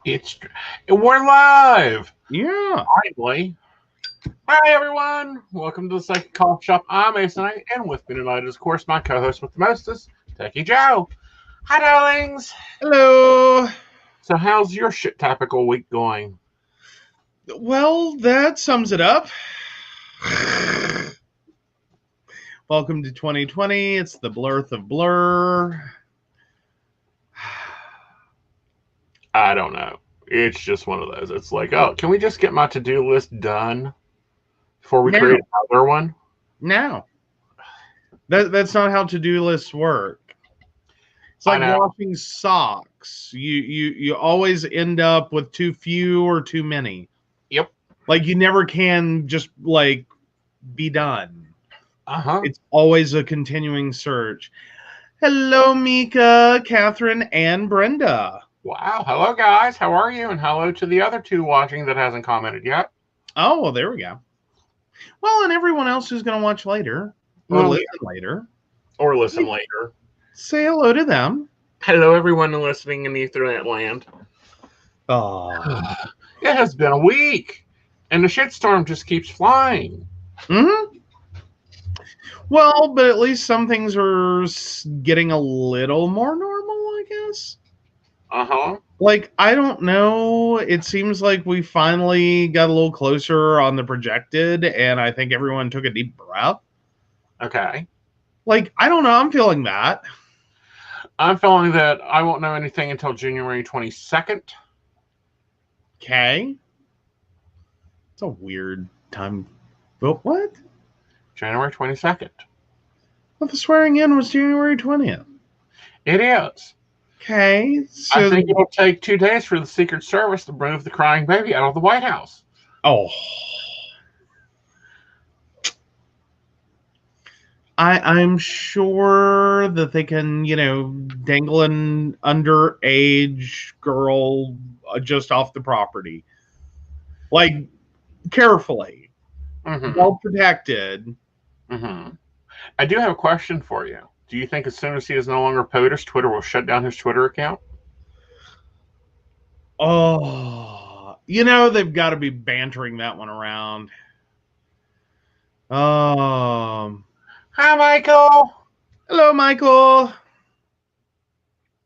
It's we're live. Yeah. Finally. Hi everyone. Welcome to the Psychic Coffee Shop. I'm Aeson Knight, and with me tonight is of course my co-host with the mostest, Techy Joe. Hi darlings. Hello. So how's your shit topical week going? Well, that sums it up. Welcome to 2020. It's the blurth of blur. I don't know. It's just one of those. It's like, oh, can we just get my to-do list done before we create another one? No. That's not how to-do lists work. It's like washing socks. You always end up with too few or too many. Yep. Like you never can just like be done. Uh-huh. It's always a continuing search. Hello, Mika, Catherine, and Brenda. Wow. Hello, guys. How are you? And hello to the other two watching that hasn't commented yet. Oh, well, there we go. Well, and everyone else who's going to watch later or listen later. Or listen later. Say hello to them. Hello, everyone listening in Ethernet land. Oh. It has been a week, and the shitstorm just keeps flying. Mm-hmm. Well, but at least some things are getting a little more normal, I guess. Uh-huh. Like, I don't know. It seems like we finally got a little closer on the projected, and I think everyone took a deep breath. Okay. Like, I don't know. I'm feeling that. I'm feeling that I won't know anything until January 22nd. Okay. It's a weird time. But what? January 22nd. Well, the swearing in was January 20th. It is. Okay. So I think it'll take 2 days for the Secret Service to move the crying baby out of the White House. Oh. I'm sure that they can, dangle an underage girl just off the property. Like, carefully. Mm-hmm. Well protected. Mm-hmm. I do have a question for you. Do you think as soon as he is no longer POTUS, Twitter will shut down his Twitter account? Oh. They've got to be bantering that one around. Hi, Michael. Hello, Michael.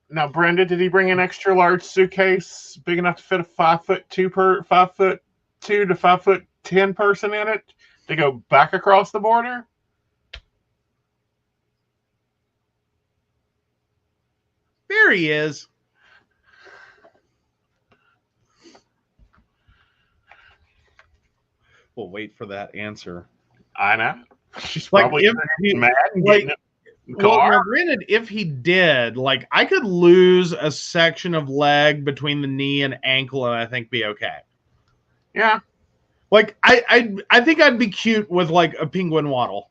Now, Brenda, did he bring an extra large suitcase big enough to fit a 5'2" to 5'10" person in it to go back across the border? There he is. We'll wait for that answer. I know. She's like probably mad and getting it in the car. Well, granted, if he did, like, I could lose a section of leg between the knee and ankle, and I think be okay. Yeah. Like, I think I'd be cute with, like, a penguin waddle.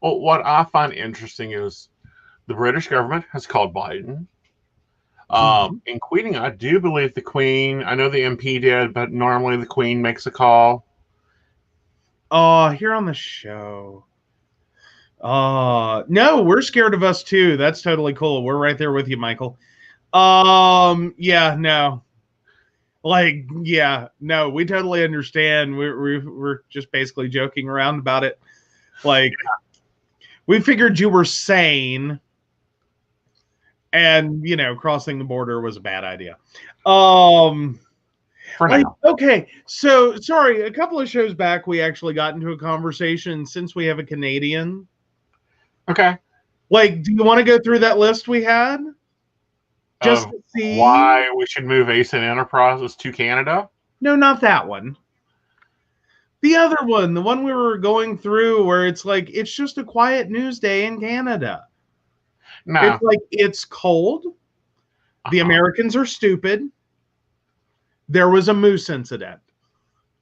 Well, what I find interesting is the British government has called Biden. In Queening, I do believe the Queen, I know the MP did, but normally the Queen makes a call. Oh, here on the show. No, we're scared of us too. That's totally cool. We're right there with you, Michael. Yeah, no. Like, yeah, no, we totally understand. We're just basically joking around about it. Like, we figured you were sane, and crossing the border was a bad idea. Okay, so sorry, a couple of shows back we actually got into a conversation since we have a Canadian. Okay. Like, do you want to go through that list we had? Just to see why we should move Aeson Enterprises to Canada? No, not that one. The other one, the one we were going through where it's like, it's just a quiet news day in Canada. No. It's like, it's cold. The Americans are stupid. There was a moose incident.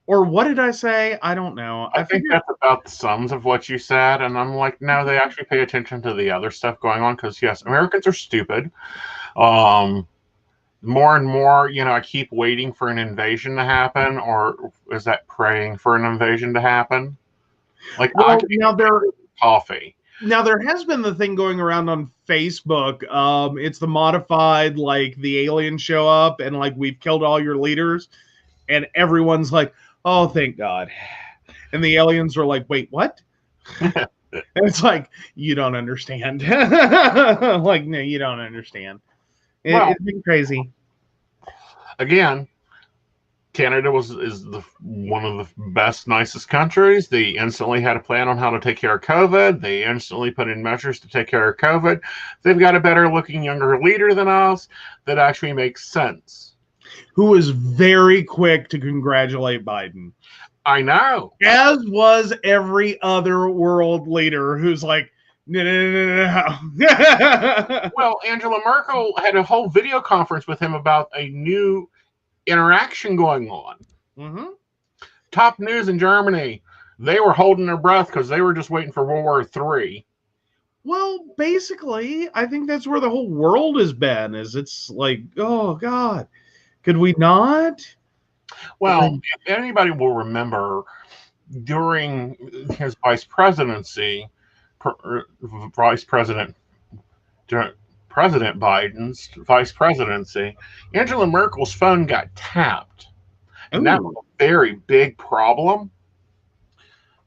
Or what did I say? I don't know. I think that's about the sums of what you said. And I'm like, no, they actually pay attention to the other stuff going on. Because, yes, Americans are stupid. More and more, I keep waiting for an invasion to happen. Or is that praying for an invasion to happen? Like, now they're coffee. Now there has been the thing going around on Facebook. It's the modified, like the aliens show up and like we've killed all your leaders, and everyone's like, "Oh, thank God!" And the aliens are like, "Wait, what?" And it's like, you don't understand. Like, no, you don't understand. It's been crazy. Again, Canada is one of the best, nicest countries. They instantly had a plan on how to take care of COVID. They instantly put in measures to take care of COVID. They've got a better looking, younger leader than us that actually makes sense. Who was very quick to congratulate Biden. I know. As was every other world leader who's like, no. Well, Angela Merkel had a whole video conference with him about a new interaction going on. Mm-hmm. Top news in Germany. They were holding their breath because they were just waiting for World War III. Well, basically, I think that's where the whole world has been. Is it's like, oh God, could we not? Well, if anybody will remember, during his vice presidency, President Biden's vice presidency, Angela Merkel's phone got tapped. And that was a very big problem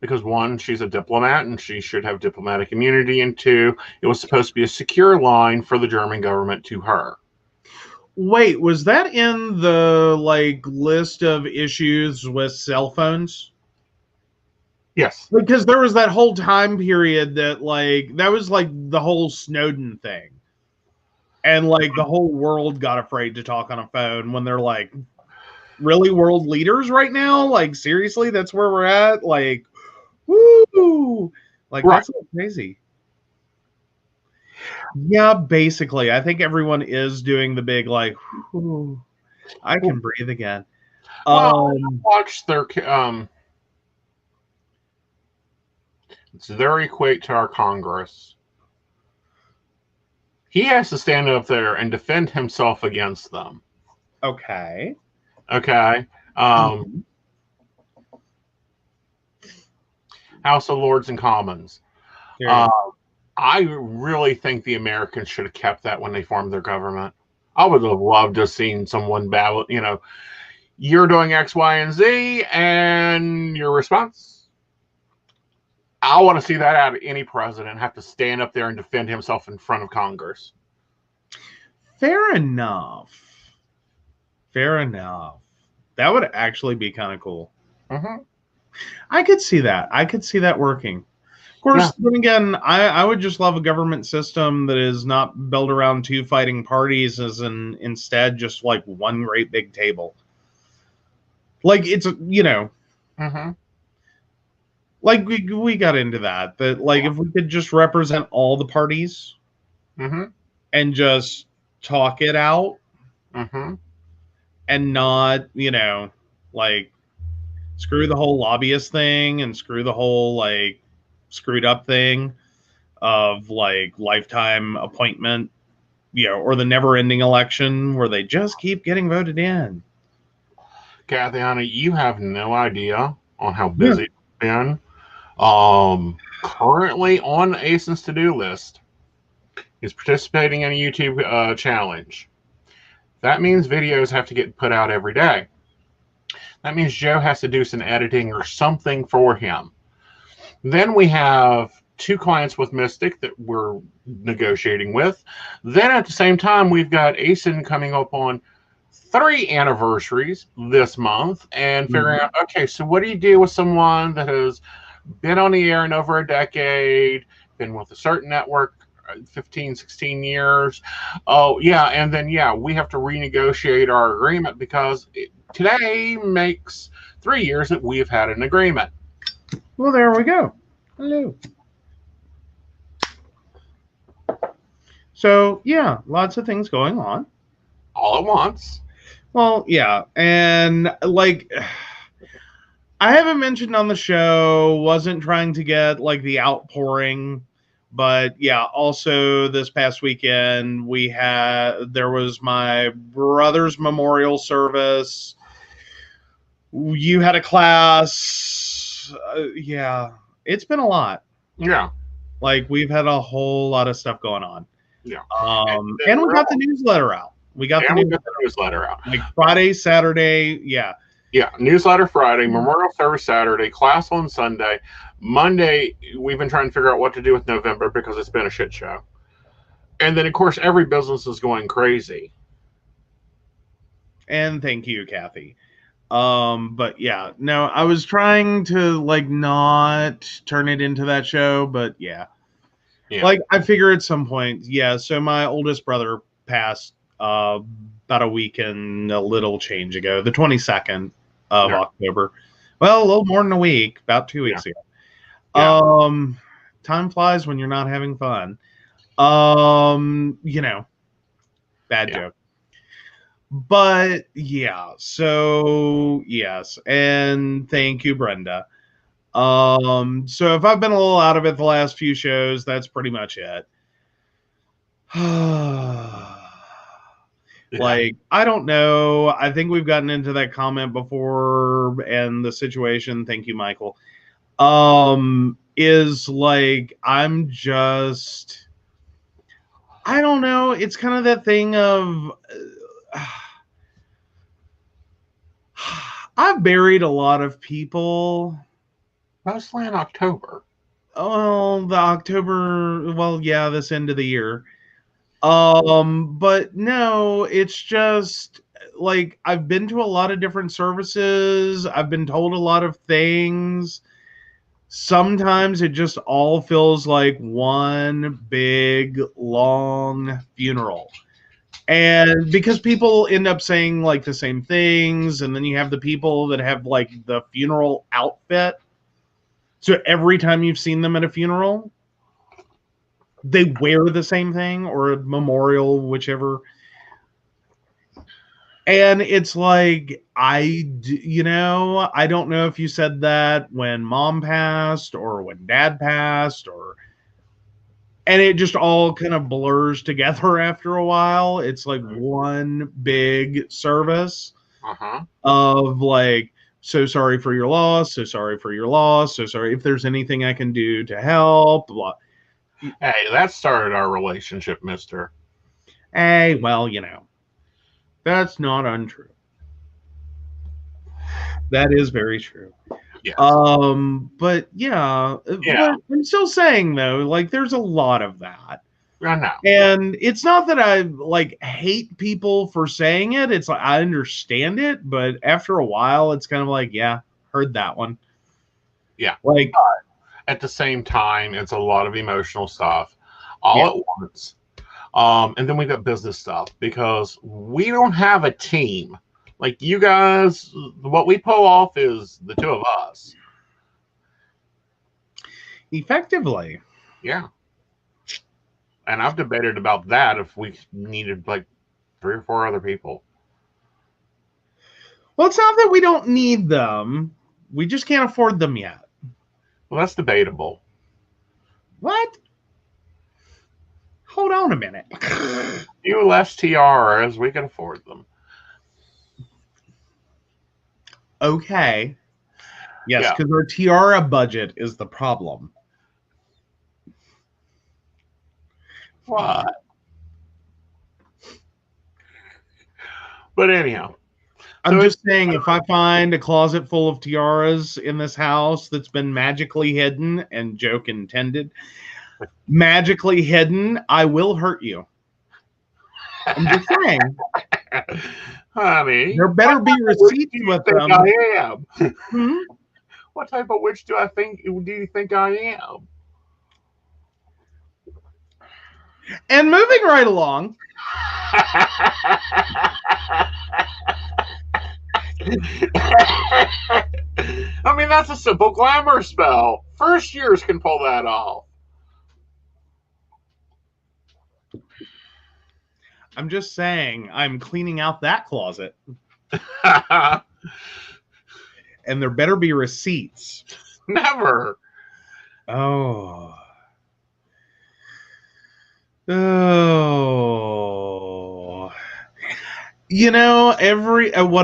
because, one, she's a diplomat and she should have diplomatic immunity, and two, it was supposed to be a secure line for the German government to her. Wait, was that in the like list of issues with cell phones? Yes. Because there was that whole time period that was like the whole Snowden thing. And like the whole world got afraid to talk on a phone when they're like, really, world leaders right now? Like, seriously, that's where we're at? Like, woo! Like, right. That's so crazy. Yeah, basically. I think everyone is doing the big, like, whew, I can breathe again. Well, I watched their... it's very equate to our Congress. He has to stand up there and defend himself against them. Okay. House of Lords and Commons. I really think the Americans should have kept that when they formed their government. I would have loved to have seen someone babble, you're doing X, Y, and Z, and your response. I want to see that out of any president, have to stand up there and defend himself in front of Congress. Fair enough. That would actually be kind of cool. Mm-hmm. I could see that. Working. Of course, then again, I would just love a government system that is not built around two fighting parties, instead just like one great big table. Like it's Mm-hmm. Like we got into that like if we could just represent all the parties, mm-hmm. and just talk it out, mm-hmm. and not like screw the whole lobbyist thing and screw the whole like screwed up thing of like lifetime appointment, or the never ending election where they just keep getting voted in. Kathy, honey, you have no idea on how busy it's been. Currently on Aeson's to-do list is participating in a YouTube challenge. That means videos have to get put out every day. That means Joe has to do some editing or something for him. Then we have 2 clients with Mystic that we're negotiating with. Then at the same time, we've got Aeson coming up on 3 anniversaries this month and figuring out, okay, so what do you do with someone that has been on the air in over a decade, been with a certain network 15, 16 years? Oh, yeah, and then, we have to renegotiate our agreement because today makes 3 years that we've had an agreement. Well, there we go. Hello. So, lots of things going on. All at once. Well, yeah, and like I haven't mentioned on the show, wasn't trying to get like the outpouring, but also this past weekend there was my brother's memorial service. You had a class. It's been a lot. Yeah. Like, we've had a whole lot of stuff going on. Yeah. And we got the newsletter out. We got the newsletter out. Like Friday, Saturday, yeah. Yeah, newsletter Friday, Memorial Service Saturday, class on Sunday. Monday, we've been trying to figure out what to do with November because it's been a shit show. And then, of course, every business is going crazy. And thank you, Kathy. But yeah, no, I was trying to like not turn it into that show, but yeah. Like, I figure at some point, yeah. So my oldest brother passed about a week and a little change ago, the 22nd of October. Well, a little more than a week, about 2 weeks ago. Time flies when you're not having fun. You know, bad joke. But yeah, so yes, and thank you, Brenda. So if I've been a little out of it the last few shows, that's pretty much it. Like, I don't know. I think we've gotten into that comment before, and the situation, thank you, Michael, is like, I'm just, I don't know. It's kind of that thing of, I've buried a lot of people. Mostly in October. Oh, the October, well, yeah, this end of the year. But no, it's just like I've been to a lot of different services. I've been told a lot of things. Sometimes it just all feels like one big, long funeral. And because people end up saying like the same things, and then you have the people that have like the funeral outfit. So every time you've seen them at a funeral, they wear the same thing, or a memorial, whichever. And it's like, I don't know if you said that when mom passed or when dad passed, and it just all kind of blurs together after a while. It's like one big service of like, so sorry for your loss, so sorry for your loss, so sorry if there's anything I can do to help, blah. Hey, that started our relationship, mister. Hey, well, that's not untrue. That is very true. Yes. But yeah. But I'm still saying though, like, there's a lot of that. I know. And it's not that I like hate people for saying it. It's like I understand it, but after a while, it's kind of like, yeah, heard that one. Yeah. Like, at the same time, it's a lot of emotional stuff all at once. And then we got business stuff because we don't have a team. Like, you guys, what we pull off is the two of us. Effectively. Yeah. And I've debated about that if we needed like 3 or 4 other people. Well, it's not that we don't need them. We just can't afford them yet. Well, that's debatable. What? Hold on a minute. You less tiaras, we can afford them. Okay. Yes, because our tiara budget is the problem. What? But anyhow. I'm just saying, if I find a closet full of tiaras in this house that's been magically hidden, and joke intended, magically hidden, I will hurt you. I'm just saying. Honey, there better be receipts with them. I am. What type of witch do you think I am? And moving right along. I mean, that's a simple glamour spell. First years can pull that off. I'm just saying, I'm cleaning out that closet. And there better be receipts. Never. Oh. What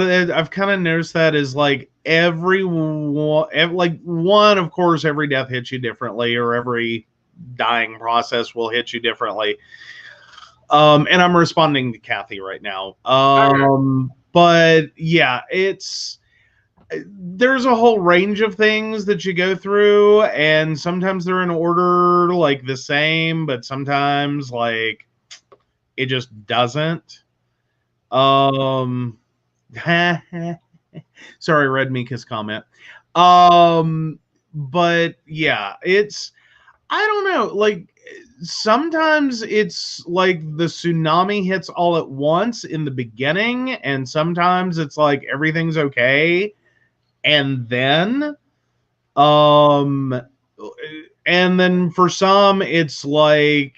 I've kind of noticed that is like one, of course, every death hits you differently, or every dying process will hit you differently. And I'm responding to Kathy right now. But yeah, there's a whole range of things that you go through, and sometimes they're in order, like the same, but sometimes like it just doesn't. Sorry, read Mika's comment. But yeah, I don't know, like sometimes it's like the tsunami hits all at once in the beginning, and sometimes it's like everything's okay, and then for some it's like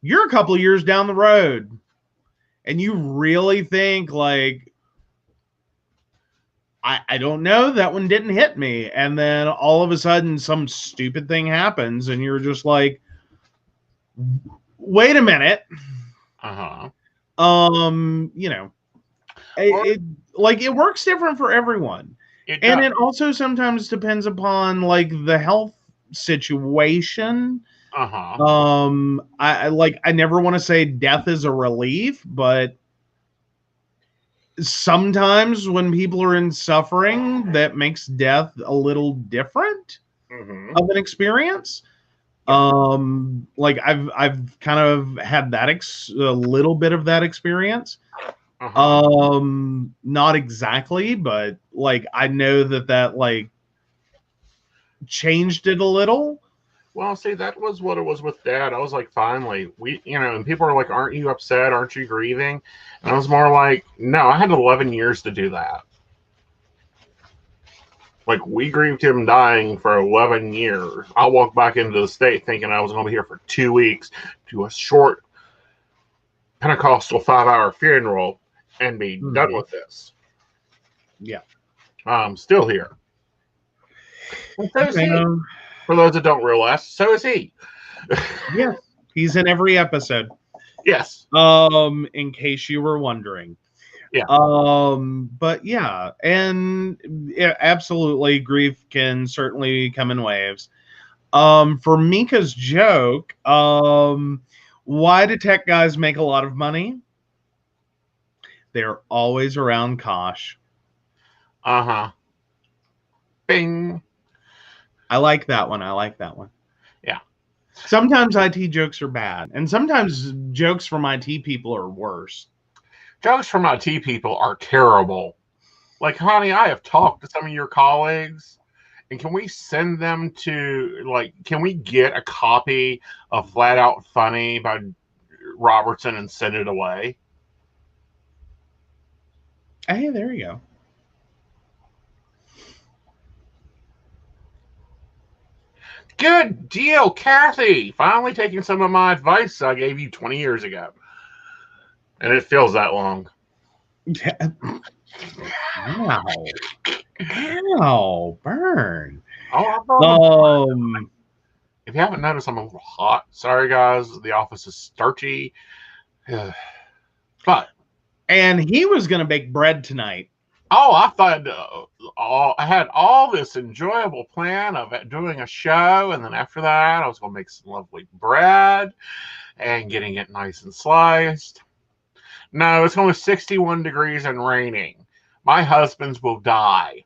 you're a couple of years down the road and you really think like, I don't know, that one didn't hit me, and then all of a sudden some stupid thing happens and you're just like, wait a minute. You know, it works different for everyone. It also sometimes depends upon like the health situation. I never want to say death is a relief, but sometimes when people are in suffering, that makes death a little different of an experience. Like I've kind of had that a little bit of that experience. Not exactly, but like I know that like changed it a little. Well, see, that was what it was with Dad. I was like, finally, and people are like, aren't you upset? Aren't you grieving? And I was more like, no, I had 11 years to do that. Like, we grieved him dying for 11 years. I walked back into the state thinking I was going to be here for 2 weeks, do a short Pentecostal 5-hour funeral, and be done with this. Yeah. I'm still here. And so is he. For those that don't realize, so is he. Yes, he's in every episode. Yes. In case you were wondering. Yeah. But yeah, and absolutely, grief can certainly come in waves. For Mika's joke, why do tech guys make a lot of money? They're always around Kosh. Bing. I like that one. Yeah. Sometimes IT jokes are bad, and sometimes jokes from IT people are worse. Jokes from IT people are terrible. Like, honey, I have talked to some of your colleagues, and can we send them to, like, can we get a copy of Flat Out Funny by Robertson and send it away? Hey, there you go. Good deal, Kathy. Finally taking some of my advice I gave you 20 years ago. And it feels that long. Wow. Ow, burn. If you haven't noticed, I'm a little hot. Sorry, guys. The office is starchy. But. And he was going to bake bread tonight. Oh, I thought I had all this enjoyable plan of doing a show, and then after that, I was going to make some lovely bread and getting it nice and sliced. No, it's only 61 degrees and raining. My husband's will die.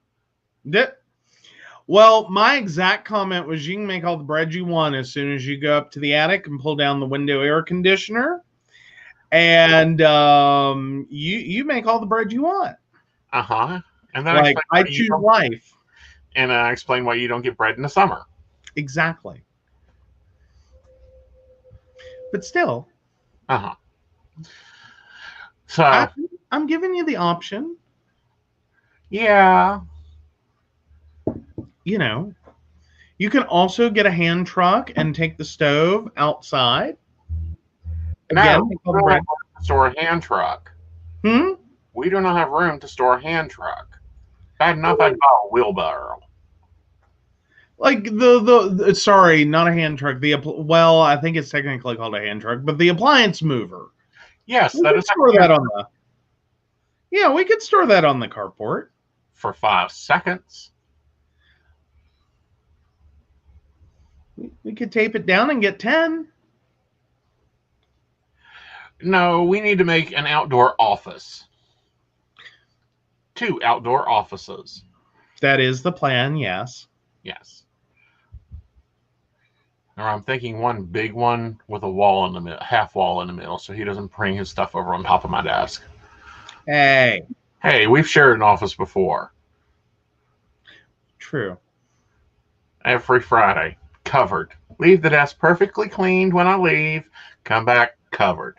Well, my exact comment was you can make all the bread you want as soon as you go up to the attic and pull down the window air conditioner. And you make all the bread you want. And then like I choose life. And I explain why you don't get bread in the summer. Exactly. But still. So I'm giving you the option. Yeah. You know, you can also get a hand truck and take the stove outside. Again, we don't have room to store a hand truck. We do not have room to store a hand truck. Bad enough I'd buy a wheelbarrow. Like sorry, not a hand truck. Well, I think it's technically called a hand truck, but the appliance mover. Yes, that is. Store that on the. Yeah, we could store that on the carport for 5 seconds. We could tape it down and get 10. No, we need to make an outdoor office. 2 outdoor offices. That is the plan, yes. Yes. Or I'm thinking one big one with a wall in the middle, half wall in the middle, so he doesn't bring his stuff over on top of my desk. Hey. Hey, we've shared an office before. True. Every Friday, covered. Leave the desk perfectly cleaned when I leave. Come back covered.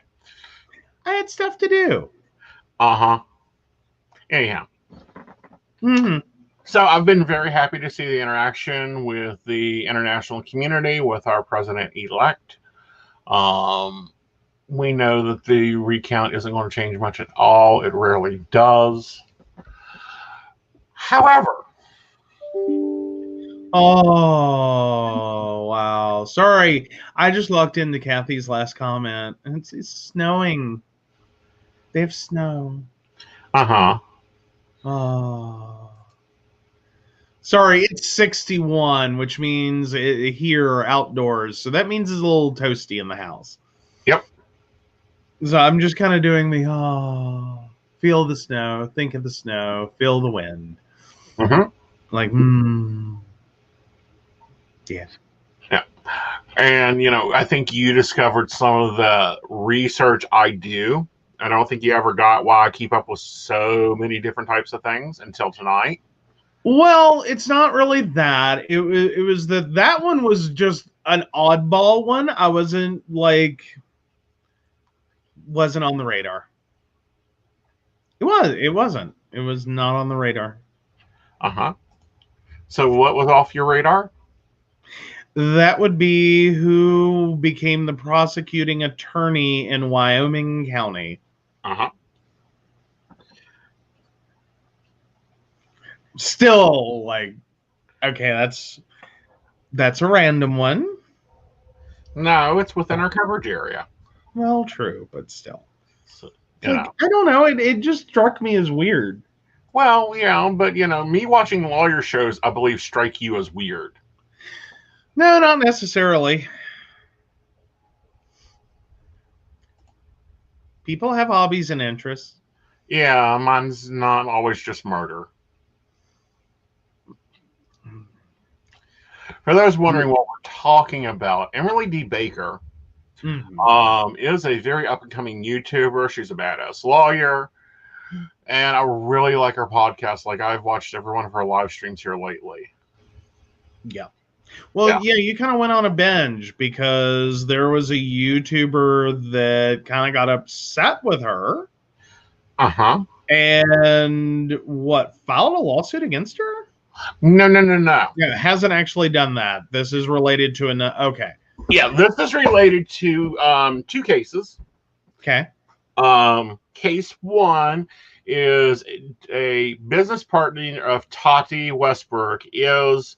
I had stuff to do. Uh-huh. Anyhow. Mm-hmm. So I've been very happy to see the interaction with the international community, with our president-elect. We know that the recount isn't going to change much at all. It rarely does. However, oh, wow. Sorry. I just locked into Kathy's last comment. It's snowing. They have snow. uh-huh. Oh. Sorry, it's 61, which means here outdoors. So that means it's a little toasty in the house. Yep. So I'm just kind of doing the, feel the snow, think of the snow, feel the wind. Mm-hmm. Like, yeah. Yeah. And, I think you discovered some of the research I do. I don't think you ever got why I keep up with so many different types of things until tonight. Well, it's not really that. It was that one was just an oddball one. I wasn't on the radar. It wasn't. It was not on the radar. Uh-huh. So what was off your radar? That would be who became the prosecuting attorney in Wyoming County. Uh-huh. Still, okay, that's a random one. No, it's within our coverage area. Well, true, but still. So, I don't know. It just struck me as weird. Well, yeah, but me watching lawyer shows, I believe, strike you as weird. No, not necessarily. People have hobbies and interests. Yeah, mine's not always just murder. For those wondering what we're talking about, Emily D. Baker is a very up-and-coming YouTuber. She's a badass lawyer, and I really like her podcast. I've watched every one of her live streams here lately. Yeah. Well, yeah, you kind of went on a binge because there was a YouTuber that kind of got upset with her. Uh-huh. And filed a lawsuit against her? No. Yeah, it hasn't actually done that. This is related to okay. Yeah, this is related to 2 cases. Okay. Case 1 is a business partner of Tati Westbrook is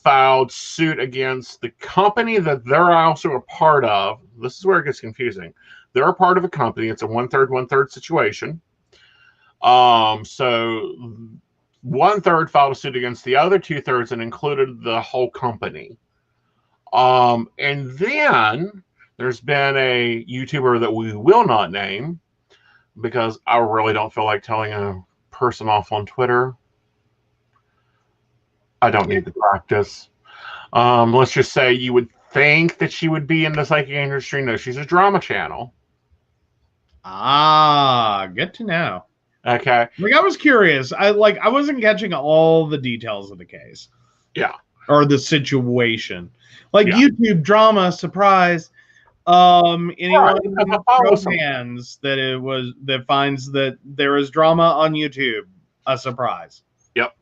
filed suit against the company that they're also a part of. This is where it gets confusing. They're a part of a company. It's a 1/3, 1/3 situation. So 1/3 filed a suit against the other 2/3 and included the whole company. And then there's been a YouTuber that we will not name because I really don't feel like telling a person off on Twitter. I don't need the practice. Let's just say you would think that she would be in the psychic industry. No, she's a drama channel. Good to know. Okay. I was curious. I wasn't catching all the details of the case. Yeah. Or the situation. YouTube drama, surprise. Anyone hands that finds that there is drama on YouTube, a surprise. Yep.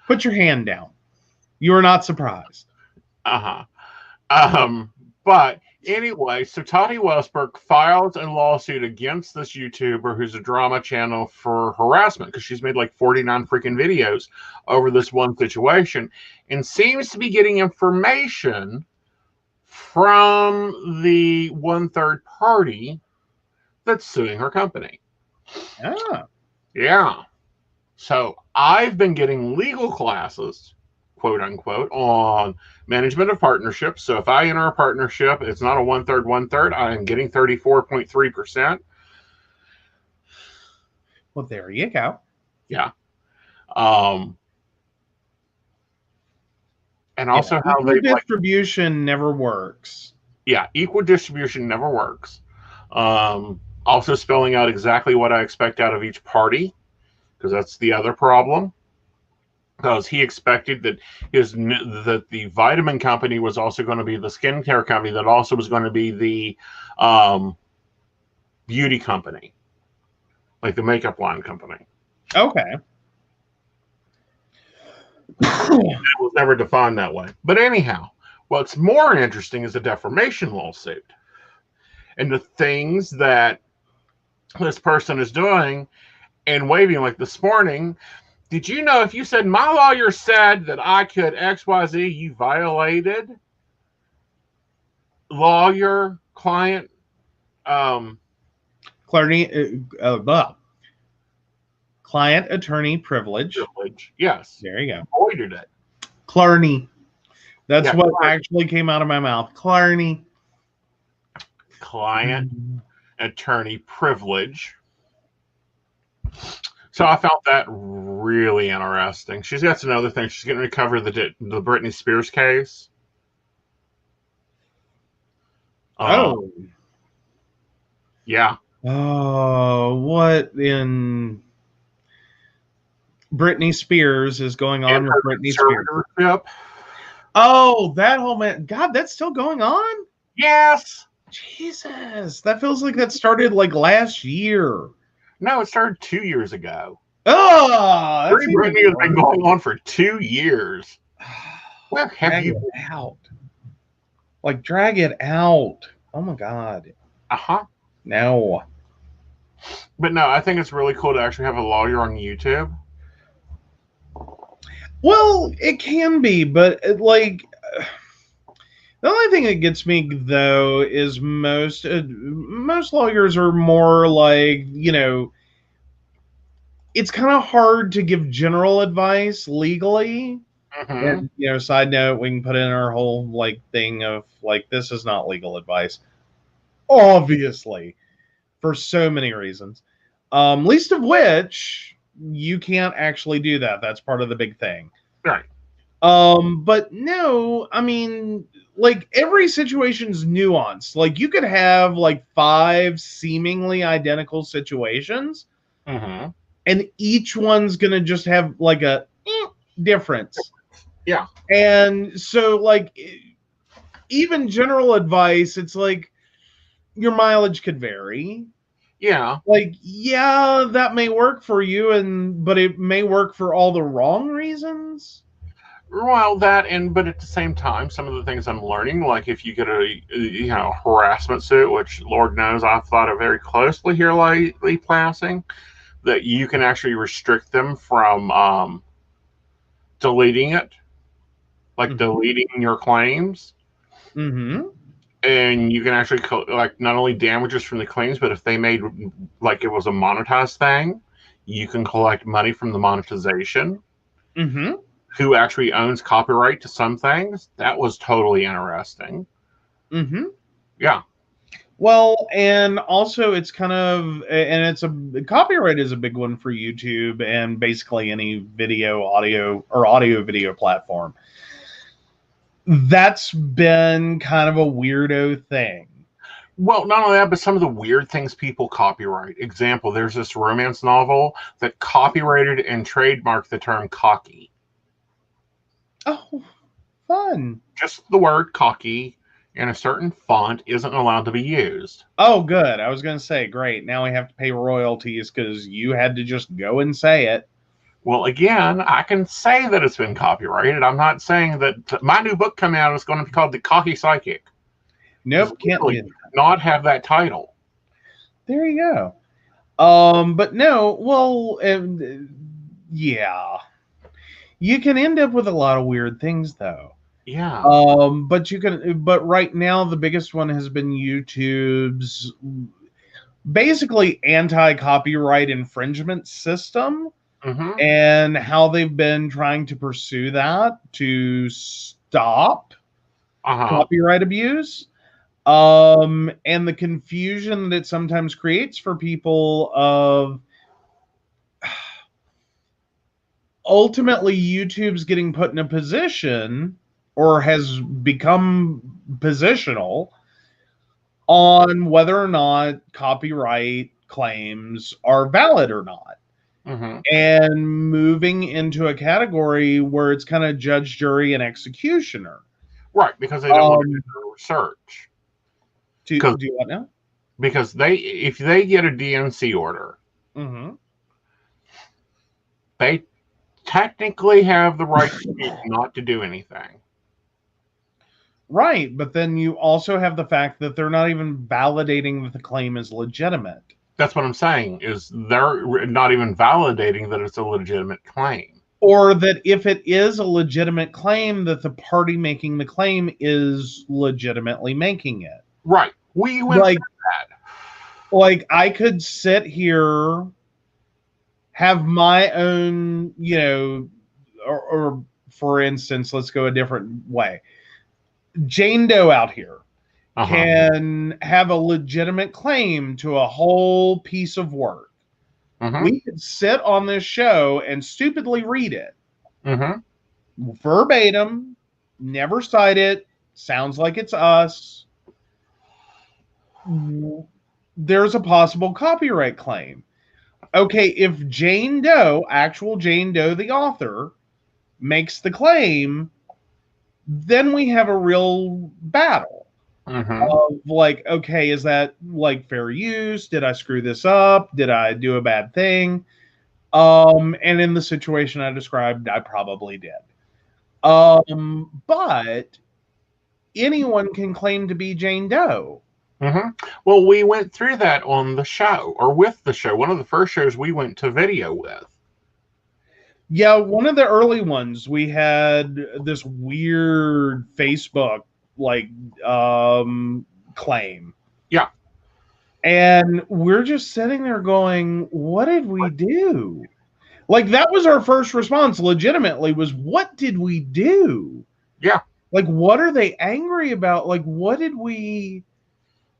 Put your hand down. You are not surprised. But anyway, so Tati Westbrook filed a lawsuit against this YouTuber who's a drama channel for harassment because she's made 49 freaking videos over this one situation and seems to be getting information from the 1/3 party that's suing her company. Ah. Yeah. So I've been getting legal classes quote unquote, on management of partnerships. So if I enter a partnership, it's not a 1/3, 1/3. I am getting 34.3%. Well, there you go. Yeah. And also yeah, how they distribution never works. Yeah, equal distribution never works. Also spelling out exactly what I expect out of each party, because that's the other problem. Because he expected that the vitamin company was also going to be the skincare company, that also was going to be the beauty company, like the makeup line company. Okay. It was never defined that way. But anyhow, what's more interesting is the defamation lawsuit and the things that this person is doing and waving. Like this morning, did you know if you said my lawyer said that I could XYZ, you violated lawyer client client attorney privilege. Yes. There you go. Avoided it. Clarney. That's what actually came out of my mouth. Clarney. Client attorney privilege. So I found that really interesting. She's got some other things. She's going to cover the Britney Spears case. Yeah. Oh, what in Britney Spears is going on with Britney Spears? Oh, that whole man. God, that's still going on? Yes. Jesus. That feels like that started like last year. No, it started 2 years ago. Oh, Free Britney has been going on for 2 years. Where have you been? Out? Like, drag it out. Oh my God. No. But no, I think it's really cool to actually have a lawyer on YouTube. Well, it can be, but the only thing that gets me though is most lawyers are more like, it's kind of hard to give general advice legally. And side note, we can put in our whole thing of this is not legal advice, obviously, for so many reasons. Least of which you can't actually do that. That's part of the big thing. Right. But no, I mean, every situation's nuanced. You could have 5 seemingly identical situations, and each one's gonna just have a difference. Yeah. And so even general advice, it's your mileage could vary. Yeah. That may work for you, but it may work for all the wrong reasons. Well, but at the same time, some of the things I'm learning, like if you get a harassment suit, which Lord knows I've thought of very closely here lately, passing, that you can actually restrict them from deleting it, deleting your claims. And you can actually not only damages from the claims, but if they made it was a monetized thing, you can collect money from the monetization. Who actually owns copyright to some things? That was totally interesting. Yeah. Well, and also it's kind of, and copyright is a big one for YouTube and basically any audio video platform. That's been kind of a weirdo thing. Well, not only that, but some of the weird things people copyright. Example, there's this romance novel that copyrighted and trademarked the term cocky. Oh, fun. Just the word cocky in a certain font isn't allowed to be used. Oh, good. I was going to say, great. Now we have to pay royalties because you had to just go and say it. Well, again, I can say that it's been copyrighted. I'm not saying that my new book coming out is going to be called The Cocky Psychic. Nope, can't not have that title. There you go. But no, well, yeah. You can end up with a lot of weird things, though. Yeah. But right now the biggest one has been YouTube's basically anti-copyright infringement system. and how they've been trying to pursue that to stop copyright abuse, and the confusion that it sometimes creates for people of ultimately YouTube's getting put in a position, or has become positional, on whether or not copyright claims are valid or not. And moving into a category where it's kind of judge, jury, and executioner. Right, because they don't want to do their research. Do what now? Because if they get a DNC order, they technically have the right not to do anything. Right, but then you also have the fact that they're not even validating that the claim is legitimate. That's what I'm saying, is they're not even validating that it's a legitimate claim. Or that if it is a legitimate claim, that the party making the claim is legitimately making it. Right. We went through that. Like, I could sit here, have my own, or for instance, let's go a different way. Jane Doe out here can have a legitimate claim to a whole piece of work. We could sit on this show and stupidly read it. Verbatim, never cite it, sounds like it's us. There's a possible copyright claim. Okay, if Jane Doe, actual Jane Doe, the author, makes the claim, then we have a real battle of like, okay, is that like fair use? Did I screw this up? Did I do a bad thing? And in the situation I described, I probably did. But anyone can claim to be Jane Doe. Well, we went through that on the show, or with the show. One of the first shows we went to video with. Yeah, one of the early ones, we had this weird Facebook claim. Yeah. And we're just sitting there going, what did we do? Like, that was our first response, legitimately, was what did we do? Yeah. Like, what are they angry about? Like, what did we...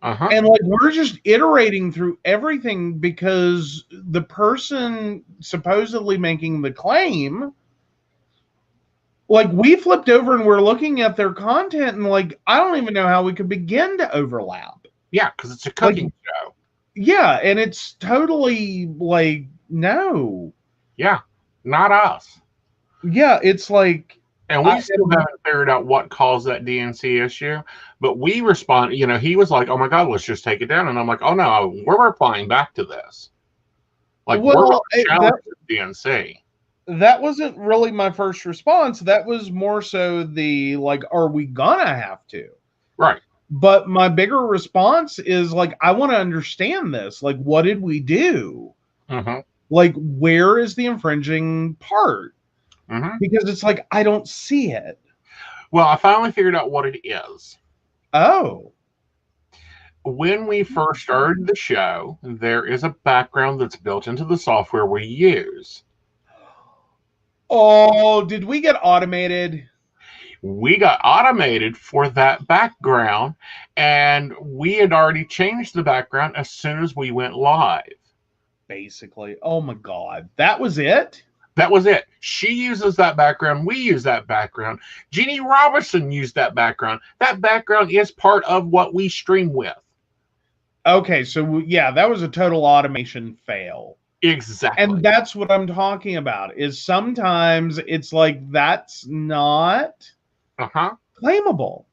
And like, we're just iterating through everything because the person supposedly making the claim, like, we flipped over and we're looking at their content and like, I don't even know how we could begin to overlap. Yeah, because it's a cooking show. Yeah, and it's totally like, no. Yeah, not us. Yeah, it's like... And we still haven't figured out what caused that DNC issue. But we respond, he was like, oh my God, let's just take it down. And I'm like, oh no, we're replying back to this. Like, we're challenging the DNC. That wasn't really my first response. That was more so the, like, are we gonna have to? Right. But my bigger response is, like, I want to understand this. Like, what did we do? Like, where is the infringing part? Because it's like, I don't see it. Well, I finally figured out what it is. Oh. When we first started the show, there is a background that's built into the software we use. Oh, did we get automated? We got automated for that background, and we had already changed the background as soon as we went live. Basically. Oh my God. That was it? That was it. She uses that background. We use that background. Jeannie Robertson used that background. That background is part of what we stream with. Okay, so yeah, that was a total automation fail. Exactly. And that's what I'm talking about, is sometimes it's like, that's not claimable.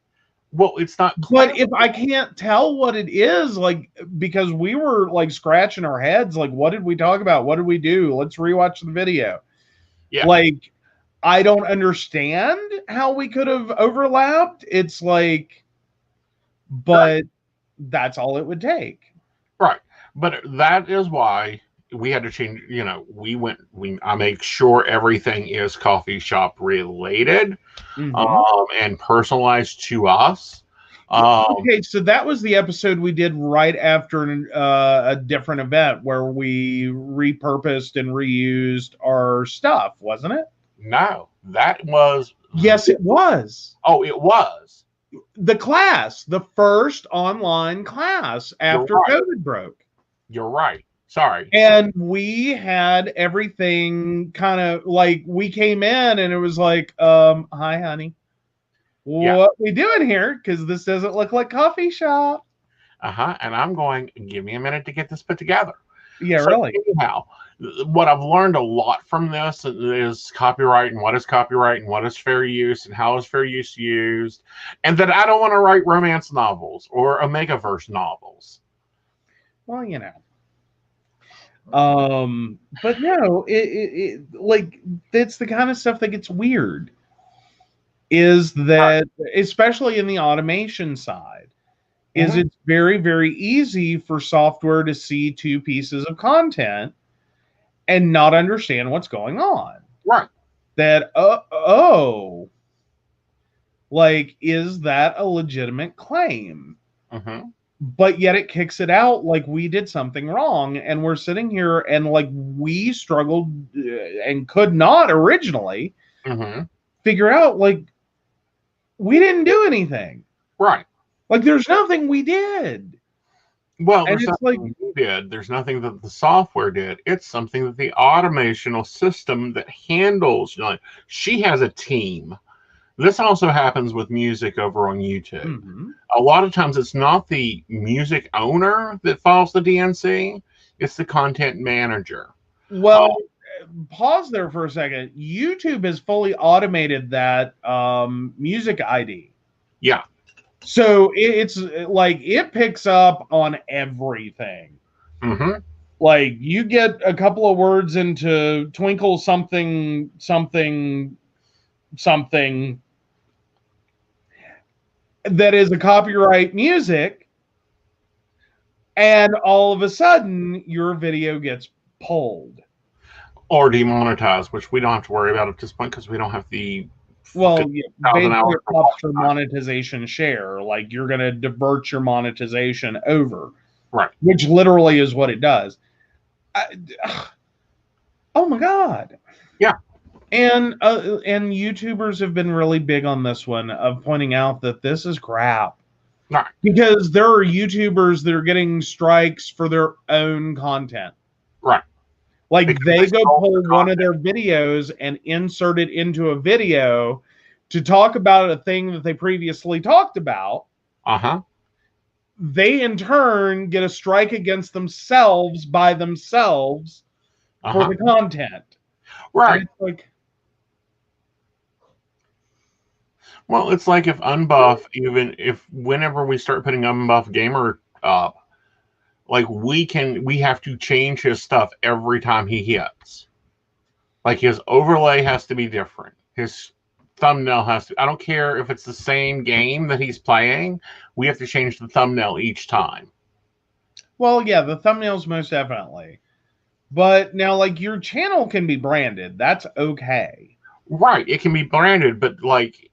Well, it's not claimable. But if I can't tell what it is, like, because we were like scratching our heads, like, what did we talk about? What did we do? Let's rewatch the video. Yeah. Like, I don't understand how we could have overlapped. It's like, but that's all it would take. Right. But that is why we had to change, I make sure everything is coffee shop related and personalized to us. Okay, so that was the episode we did right after a different event where we repurposed and reused our stuff, wasn't it? No, that was. Yes, it was. Oh, it was. The class, the first online class after COVID broke. You're right. Sorry. And we had everything kind of like, we came in and it was like, hi, honey. What we doing here? Because this doesn't look like coffee shop. And I'm going, give me a minute to get this put together. Yeah, so really. Anyhow, what I've learned a lot from this is copyright and what is copyright and what is fair use and how is fair use used, and that I don't want to write romance novels or Omegaverse novels. Well, you know. But no, it like, that's the kind of stuff that gets weird. Is that, especially in the automation side, is it's very, very easy for software to see two pieces of content and not understand what's going on. Right. That, like, is that a legitimate claim? But yet it kicks it out like we did something wrong. And we're sitting here and like we struggled and could not originally figure out, like, we didn't do anything. Right. Like, there's nothing we did. Well, there's nothing we did. There's nothing that the software did. It's something that the automational system that handles, you know, she has a team. This also happens with music over on YouTube. A lot of times it's not the music owner that files the DNC, it's the content manager. Well, pause there for a second. YouTube has fully automated that music ID. Yeah. So it's like it picks up on everything. Like, you get a couple of words into Twinkle something, something, something that is a copyright music, and all of a sudden your video gets pulled or demonetized, which we don't have to worry about at this point because we don't have the basically for monetization share. Like, you're going to divert your monetization over, right? Which literally is what it does. Oh my god! Yeah. And YouTubers have been really big on this one, of pointing out that this is crap. Right. Because there are YouTubers that are getting strikes for their own content. Right. Like, they go pull one of their videos and insert it into a video to talk about a thing that they previously talked about. They in turn get a strike against themselves by themselves for the content. Right. And it's like, well, it's like if Unbuff, even if whenever we start putting Unbuff Gamer up, like we have to change his stuff every time he hits. Like, his overlay has to be different. His thumbnail has to, I don't care if it's the same game that he's playing, we have to change the thumbnail each time. Well, yeah, the thumbnails most definitely. But now, like, your channel can be branded. That's okay. Right. It can be branded, but like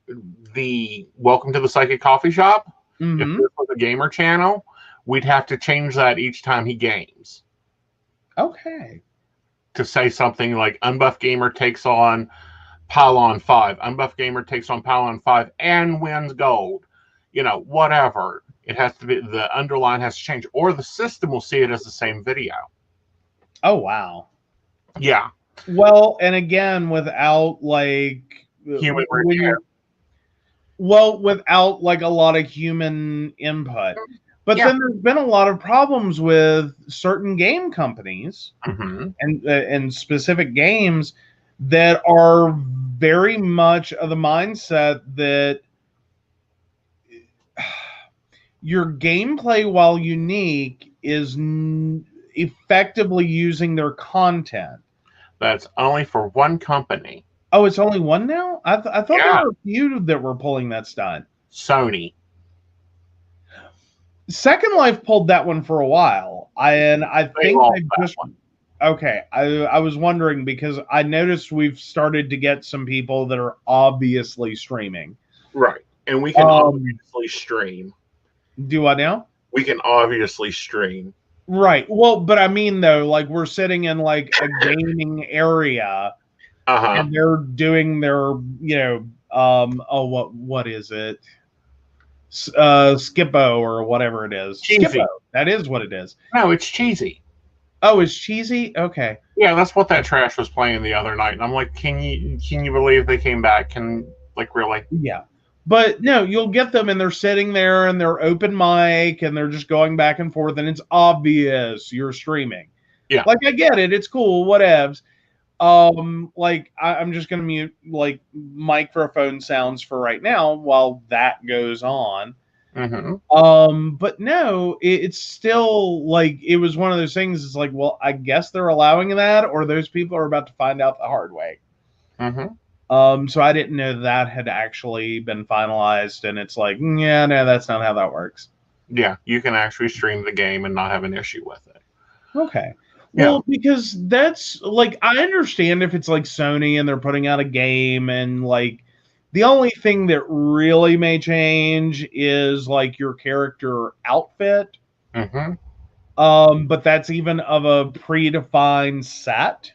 the Welcome to the Psychic Coffee Shop, if this was a gamer channel, we'd have to change that each time he games. Okay. To say something like Unbuff Gamer takes on Pylon 5. Unbuff Gamer takes on Pylon 5 and wins gold. You know, whatever. It has to be, the underline has to change, or the system will see it as the same video. Oh, wow. Yeah. Well, and again, without like human repair. Well, without like a lot of human input. But then there's been a lot of problems with certain game companies and specific games that are very much of the mindset that your gameplay, while unique, is effectively using their content. That's only for one company. Oh, it's only one now? I thought there were a few that were pulling that stunt. Sony. Second Life pulled that one for a while. I think they've just... Okay, I was wondering because I noticed we've started to get some people that are obviously streaming. Right. And we can obviously stream. Do what now? We can obviously stream. Right. Well, but I mean though, like we're sitting in like a gaming area and they're doing their, oh what is it? Skippo or whatever it is. Cheesy. Skippo. That is what it is. No, it's cheesy. Oh, it's cheesy? Okay. Yeah, that's what that trash was playing the other night. And I'm like, can you believe they came back? Really? Yeah. But no, you'll get them and they're sitting there and they're open mic and they're just going back and forth and it's obvious you're streaming. Yeah. Like I get it, it's cool, whatevs. Like I'm just gonna mute like microphone sounds for right now while that goes on. But no, it's still like it was one of those things. It's like, well, I guess they're allowing that, or those people are about to find out the hard way. So I didn't know that had actually been finalized, and it's like, yeah, no, that's not how that works. Yeah, you can actually stream the game and not have an issue with it. Okay. Well, because that's like I understand if it's like Sony and they're putting out a game and like the only thing that really may change is like your character outfit. But that's even of a predefined set.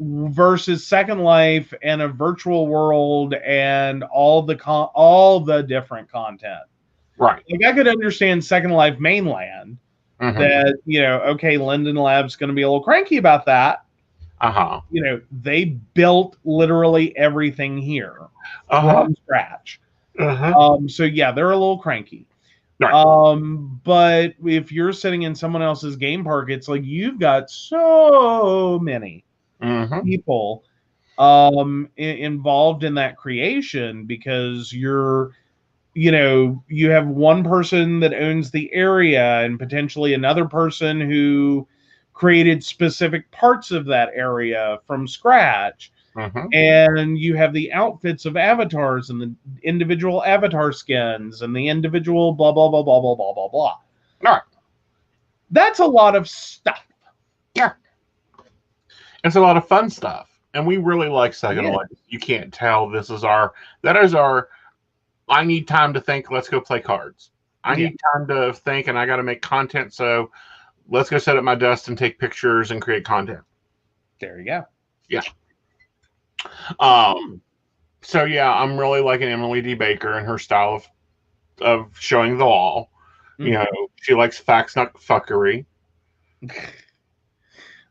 Versus Second Life and a virtual world and all the different content. Right. Like I could understand Second Life mainland. That, okay, Linden Lab's going to be a little cranky about that. They built literally everything here from scratch. So yeah, they're a little cranky. Right. But if you're sitting in someone else's game park, it's like you've got so many people involved in that creation because you have one person that owns the area and potentially another person who created specific parts of that area from scratch. And you have the outfits of avatars and the individual avatar skins and the individual blah, blah, blah, blah, blah, blah, blah, blah. All right. That's a lot of stuff. Yeah. It's a lot of fun stuff. And we really like Second Life. You can't tell that is our I need time to think, let's go play cards. I need time to think and I got to make content. So let's go sit at my desk and take pictures and create content. There you go. Yeah. So yeah, I'm really liking Emily D. Baker and her style of showing the law. She likes facts, not fuckery.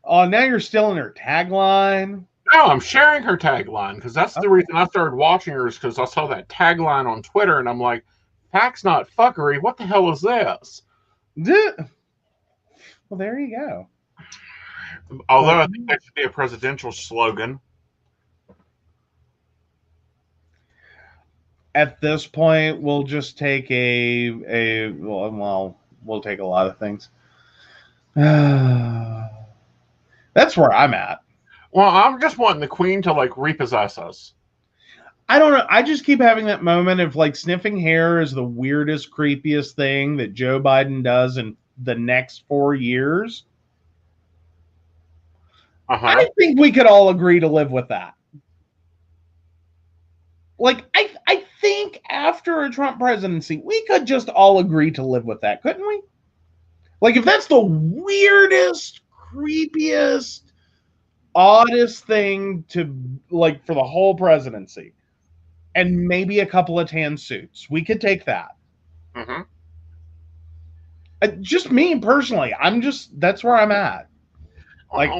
Oh, now you're still in her tagline. No, I'm sharing her tagline because that's the reason I started watching her is because I saw that tagline on Twitter and I'm like, facts, not fuckery. What the hell is this? Well, there you go. Although I think that should be a presidential slogan. At this point, we'll just take we'll take a lot of things. That's where I'm at. Well, I'm just wanting the Queen to like repossess us. I don't know. I just keep having that moment of like sniffing hair is the weirdest, creepiest thing that Joe Biden does in the next 4 years. I think we could all agree to live with that. Like, I think after a Trump presidency, we could just all agree to live with that, couldn't we? Like, if that's the weirdest, creepiest, oddest thing to, like, for the whole presidency, and maybe a couple of tan suits, we could take that. Just me, personally, that's where I'm at. Like,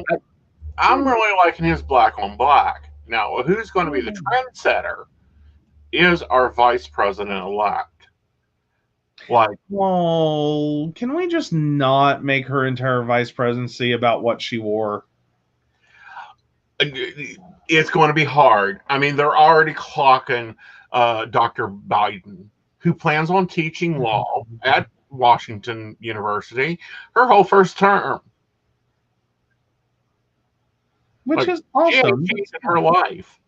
I'm really liking his black on black. Now, who's going to be the trendsetter is our vice president-elect. Like, well, can we just not make her entire vice presidency about what she wore? It's going to be hard. I mean, they're already clocking Dr. Biden, who plans on teaching law at Washington University her whole first term. Which is awesome. In her life.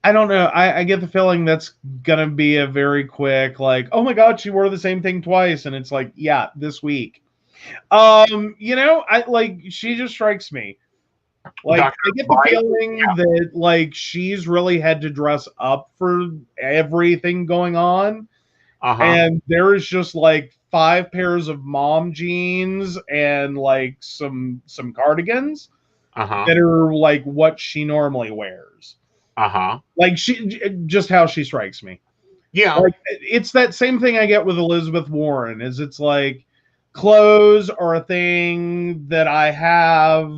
I don't know. I get the feeling that's gonna be a very quick, like, oh my God, she wore the same thing twice, and it's like, yeah, this week. She just strikes me. Like, I get the feeling that like she's really had to dress up for everything going on, And there is just like 5 pairs of mom jeans and like some cardigans that are like what she normally wears. Like just how she strikes me. Yeah. Like it's that same thing I get with Elizabeth Warren. Is it's like clothes are a thing that I have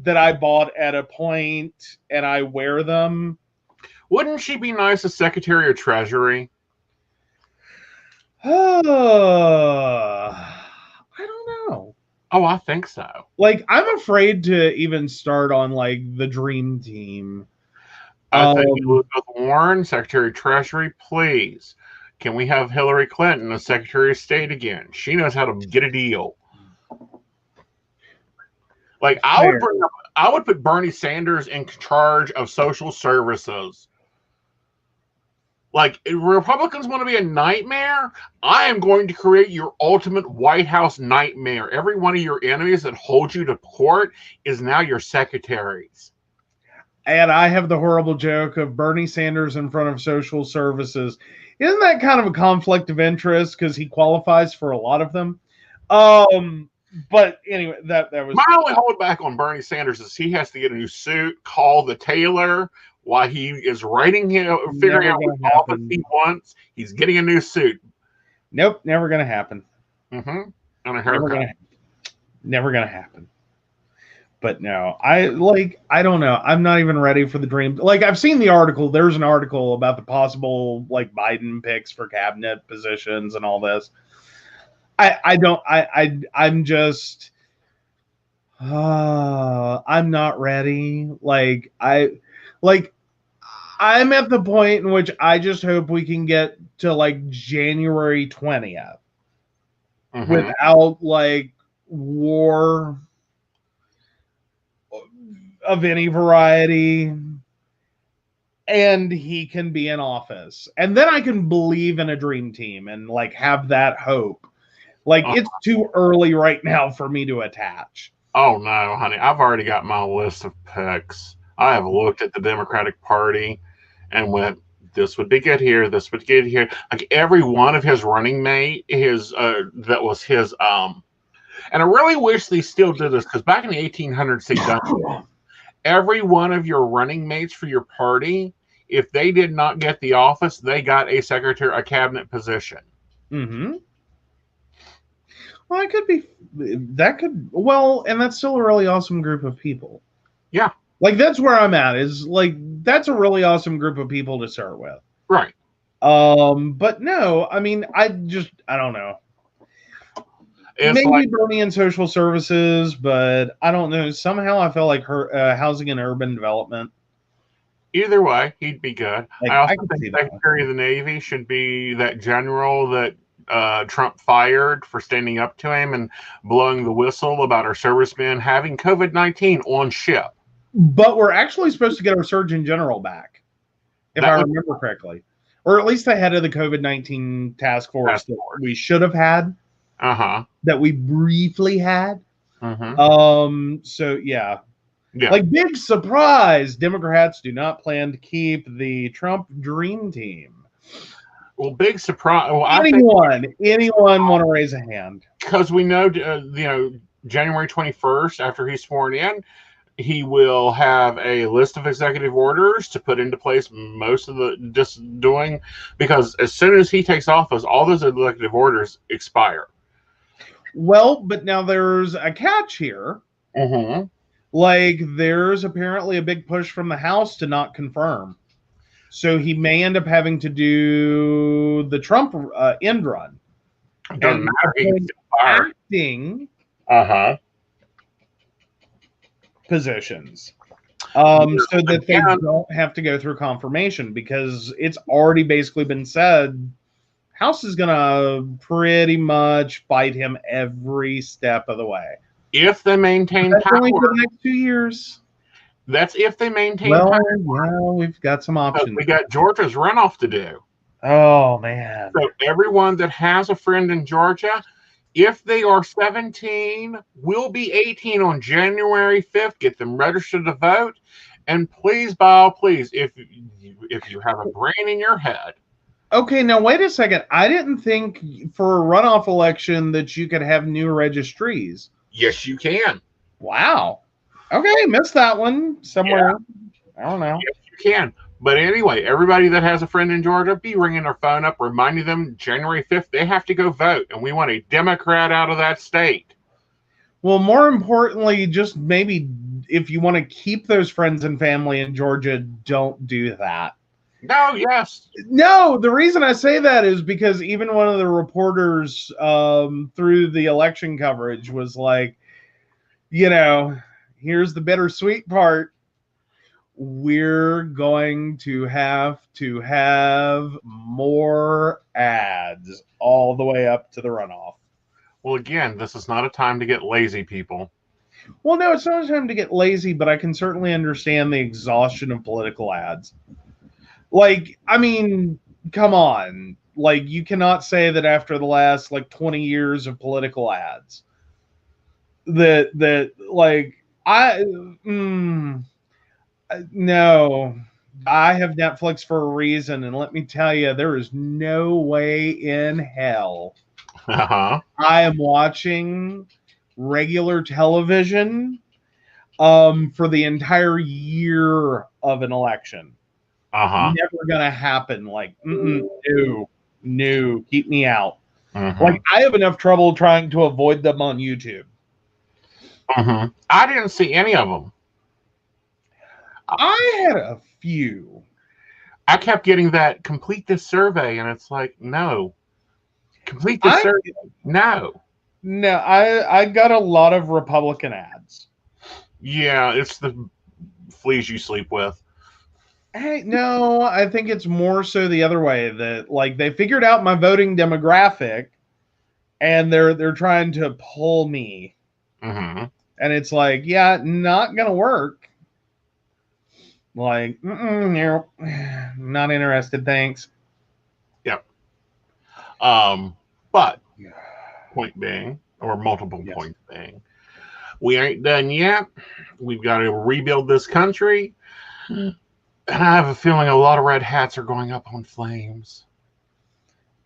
that I bought at a point and I wear them. Wouldn't she be nice as Secretary of Treasury? I don't know. Oh, I think so. Like, I'm afraid to even start on like the dream team. I think Elizabeth Warren, Secretary of Treasury, please. Can we have Hillary Clinton as Secretary of State again? She knows how to get a deal. Like I would put Bernie Sanders in charge of social services. Like, if Republicans want to be a nightmare, I am going to create your ultimate White House nightmare. Every one of your enemies that hold you to court is now your secretaries. And I have the horrible joke of Bernie Sanders in front of social services. Isn't that kind of a conflict of interest because he qualifies for a lot of them? But anyway, that was my only holdback on Bernie Sanders is he has to get a new suit, call the tailor while he is writing him, figuring out what office he wants. He's getting a new suit. Nope, never gonna happen. And a haircut. Never gonna happen. But no, I don't know. I'm not even ready for the dream. Like, I've seen the article. There's an article about the possible like Biden picks for cabinet positions and all this. I'm just I'm not ready. I'm at the point in which I just hope we can get to like January 20th without like war of any variety, and he can be in office, and then I can believe in a dream team and like have that hope. Like, it's too early right now for me to attach. Oh no, honey, I've already got my list of picks. I have looked at the Democratic Party and went, this would be good here, this would be good here. Like, every one of his running mate, that was his and I really wish they still did this, because back in the 1800s they done it. Every one of your running mates for your party, if they did not get the office, they got a cabinet position. Well, and that's still a really awesome group of people. Yeah. Like, that's where I'm at, is like, that's a really awesome group of people to start with. Right. But no, I mean, I don't know. Maybe like Bernie in social services, but I don't know. Somehow I feel like her housing and urban development. Either way, he'd be good. Like, I also think Secretary of the Navy should be that general that Trump fired for standing up to him and blowing the whistle about our servicemen having COVID-19 on ship. But we're actually supposed to get our Surgeon General back, if I remember correctly. Or at least the head of the COVID-19 task force that we should have had. That we briefly had. So yeah. Like, big surprise, Democrats do not plan to keep the Trump dream team. Well, big surprise. Well, anyone want to raise a hand? Because we know, January 21st, after he's sworn in, he will have a list of executive orders to put into place most of because as soon as he takes office, all those executive orders expire. Well, but now there's a catch here. Like, there's apparently a big push from the House to not confirm. So he may end up having to do the Trump end run. Doesn't matter. He's acting positions. So that they don't have to go through confirmation, because it's already basically been said House is going to pretty much fight him every step of the way. If they maintain power. Only for the next 2 years. That's if they maintain power. Well, we've got some options. We got Georgia's runoff to do. Oh, man. So everyone that has a friend in Georgia, if they are 17, will be 18 on January 5th. Get them registered to vote. And please, if you have a brain in your head, Okay, now wait a second. I didn't think for a runoff election that you could have new registries. Yes, you can. Wow. Okay, missed that one somewhere. Yeah. I don't know. Yes, you can. But anyway, everybody that has a friend in Georgia, be ringing their phone up, reminding them January 5th, they have to go vote. And we want a Democrat out of that state. Well, more importantly, just maybe if you want to keep those friends and family in Georgia, don't do that. No, yes. No, the reason I say that is because even one of the reporters through the election coverage was like, here's the bittersweet part. We're going to have more ads all the way up to the runoff. Well, again, this is not a time to get lazy, people. Well, no, it's not a time to get lazy, but I can certainly understand the exhaustion of political ads. Like, I mean, come on. Like, you cannot say that after the last, 20 years of political ads that like, no, I have Netflix for a reason, and let me tell you, there is no way in hell I am watching regular television for the entire year of an election. Never gonna happen. Like, no, keep me out. Like, I have enough trouble trying to avoid them on YouTube. I didn't see any of them. I had a few. I kept getting that complete this survey, and it's like, no. Complete this survey. No. No, I got a lot of Republican ads. Yeah, it's the fleas you sleep with. Hey, no, I think it's more so the other way, that they figured out my voting demographic and they're trying to pull me. And it's like, yeah, not gonna work. Like, no, not interested, thanks. Yep. But point being, or multiple points being, we ain't done yet. We've got to rebuild this country. And I have a feeling a lot of red hats are going up on flames.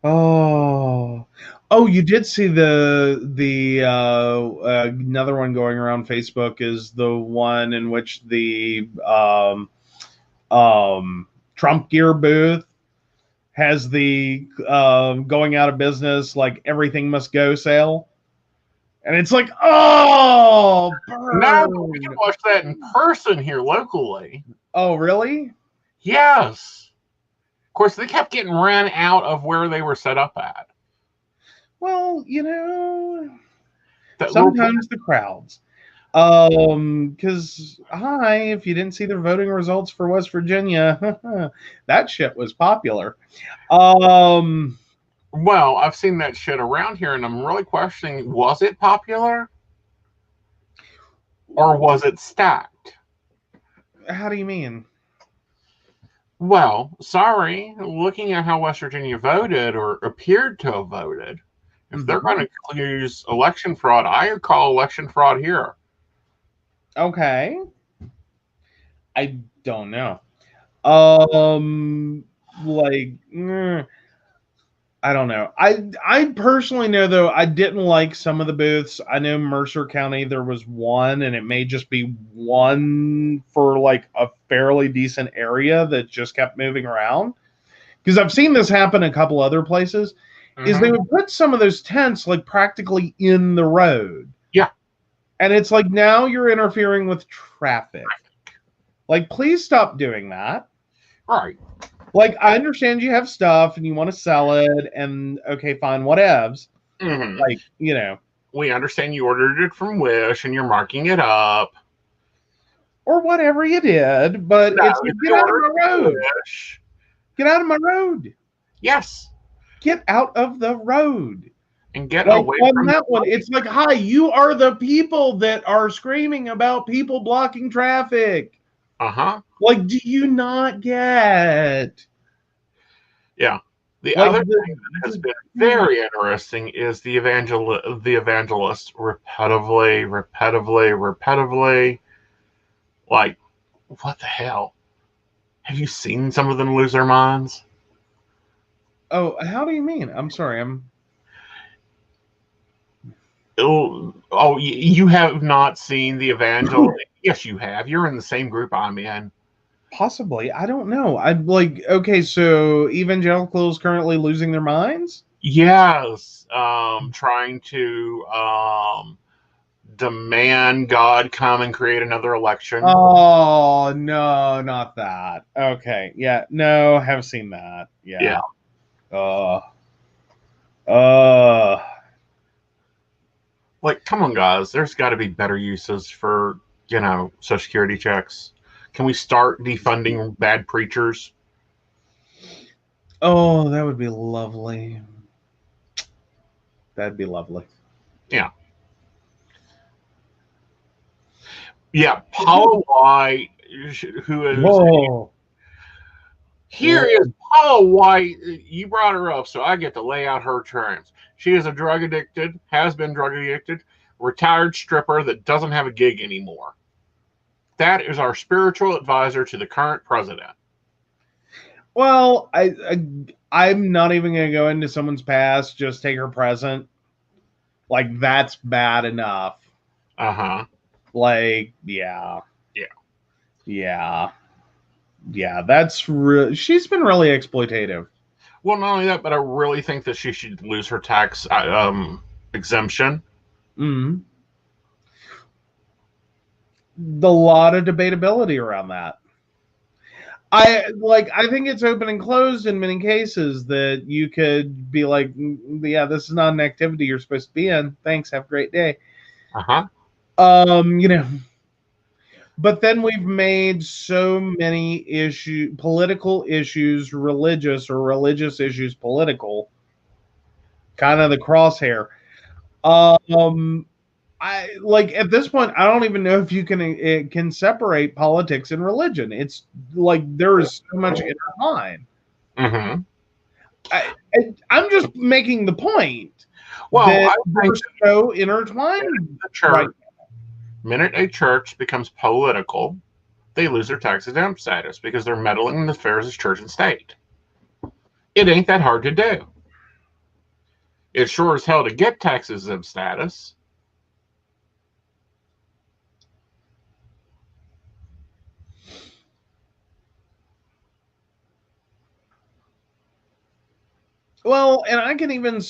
Oh, you did see the another one going around Facebook is the one in which the Trump gear booth has the going out of business, like everything must go sale. And it's like, oh, burn. No, we can watch that in person here locally. Oh, really? Yes. Of course, they kept getting ran out of where they were set up at. Well, sometimes the crowds. Because if you didn't see the voting results for West Virginia, that shit was popular. Well, I've seen that shit around here, and I'm really questioning, was it popular? Or was it stacked? How do you mean? Well, sorry, looking at how West Virginia voted or appeared to have voted, if they're going to use election fraud, I would call election fraud here. Okay. I don't know. I don't know. I personally know, though, I didn't like some of the booths. I know Mercer County, there was one, and it may just be one for a fairly decent area that just kept moving around. Because I've seen this happen a couple other places, is they would put some of those tents practically in the road. Yeah. And it's like, now you're interfering with traffic. Please stop doing that. Right. I understand you have stuff and you want to sell it, and okay, fine, whatevs. We understand you ordered it from Wish and you're marking it up. Or whatever you did, but it's get out of my road. Wish. Get out of my road. Yes. Get out of the road. And get away from that one. It's like, hi, you are the people that are screaming about people blocking traffic. Do you not get? Yeah. The other thing that has been very interesting is the evangelist repetitively. What the hell? Have you seen some of them lose their minds? Oh, how do you mean? I'm sorry. You have not seen the Evangel? Yes, you have. You're in the same group I'm in. Possibly. I don't know. I'd like, okay, so evangelicals currently losing their minds? Yes, trying to demand God come and create another election. Oh, no, not that. Okay. Yeah. No, have seen that. Yeah. Yeah. Uh, uh, Like, come on, guys. There's got to be better uses for, Social Security checks. Can we start defunding bad preachers? oh, that would be lovely. That'd be lovely. Yeah. Yeah. Paula White, who is. Whoa. Here is Paula White. You brought her up, so I get to lay out her terms. She is a drug addicted, has been drug addicted, retired stripper that doesn't have a gig anymore. That is our spiritual advisor to the current president. Well, I'm not even going to go into someone's past. Just take her present. Like, that's bad enough. Uh-huh. Like, yeah. Yeah. Yeah. Yeah, that's real. She's been really exploitative. Well, not only that, but I really think that she should lose her tax exemption. Mm-hmm. The lot of debatability around that. I think it's open and closed in many cases that you could be like, yeah, this is not an activity you're supposed to be in. Thanks, have a great day. Uh-huh. But then we've made so many political issues religious, or religious issues political, kind of the crosshair. I like at this point, I don't even know if you can separate politics and religion. It's like there is so much intertwined. Mm-hmm. I'm just making the point. Well, that we're so intertwined. The church, minute a church becomes political, they lose their tax exempt status because they're meddling in the affairs of church and state. It ain't that hard to do. It's sure as hell to get tax exempt status. Well, and I can even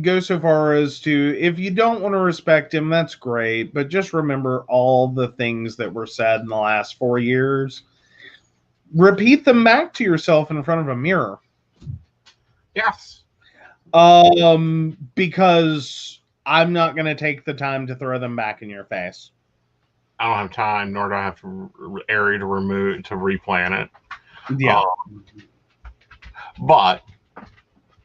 go so far as to, if you don't want to respect him, that's great, but just remember all the things that were said in the last 4 years. Repeat them back to yourself in front of a mirror. Yes. Because I'm not going to take the time to throw them back in your face. I don't have time, nor do I have area to replan it. Yeah. But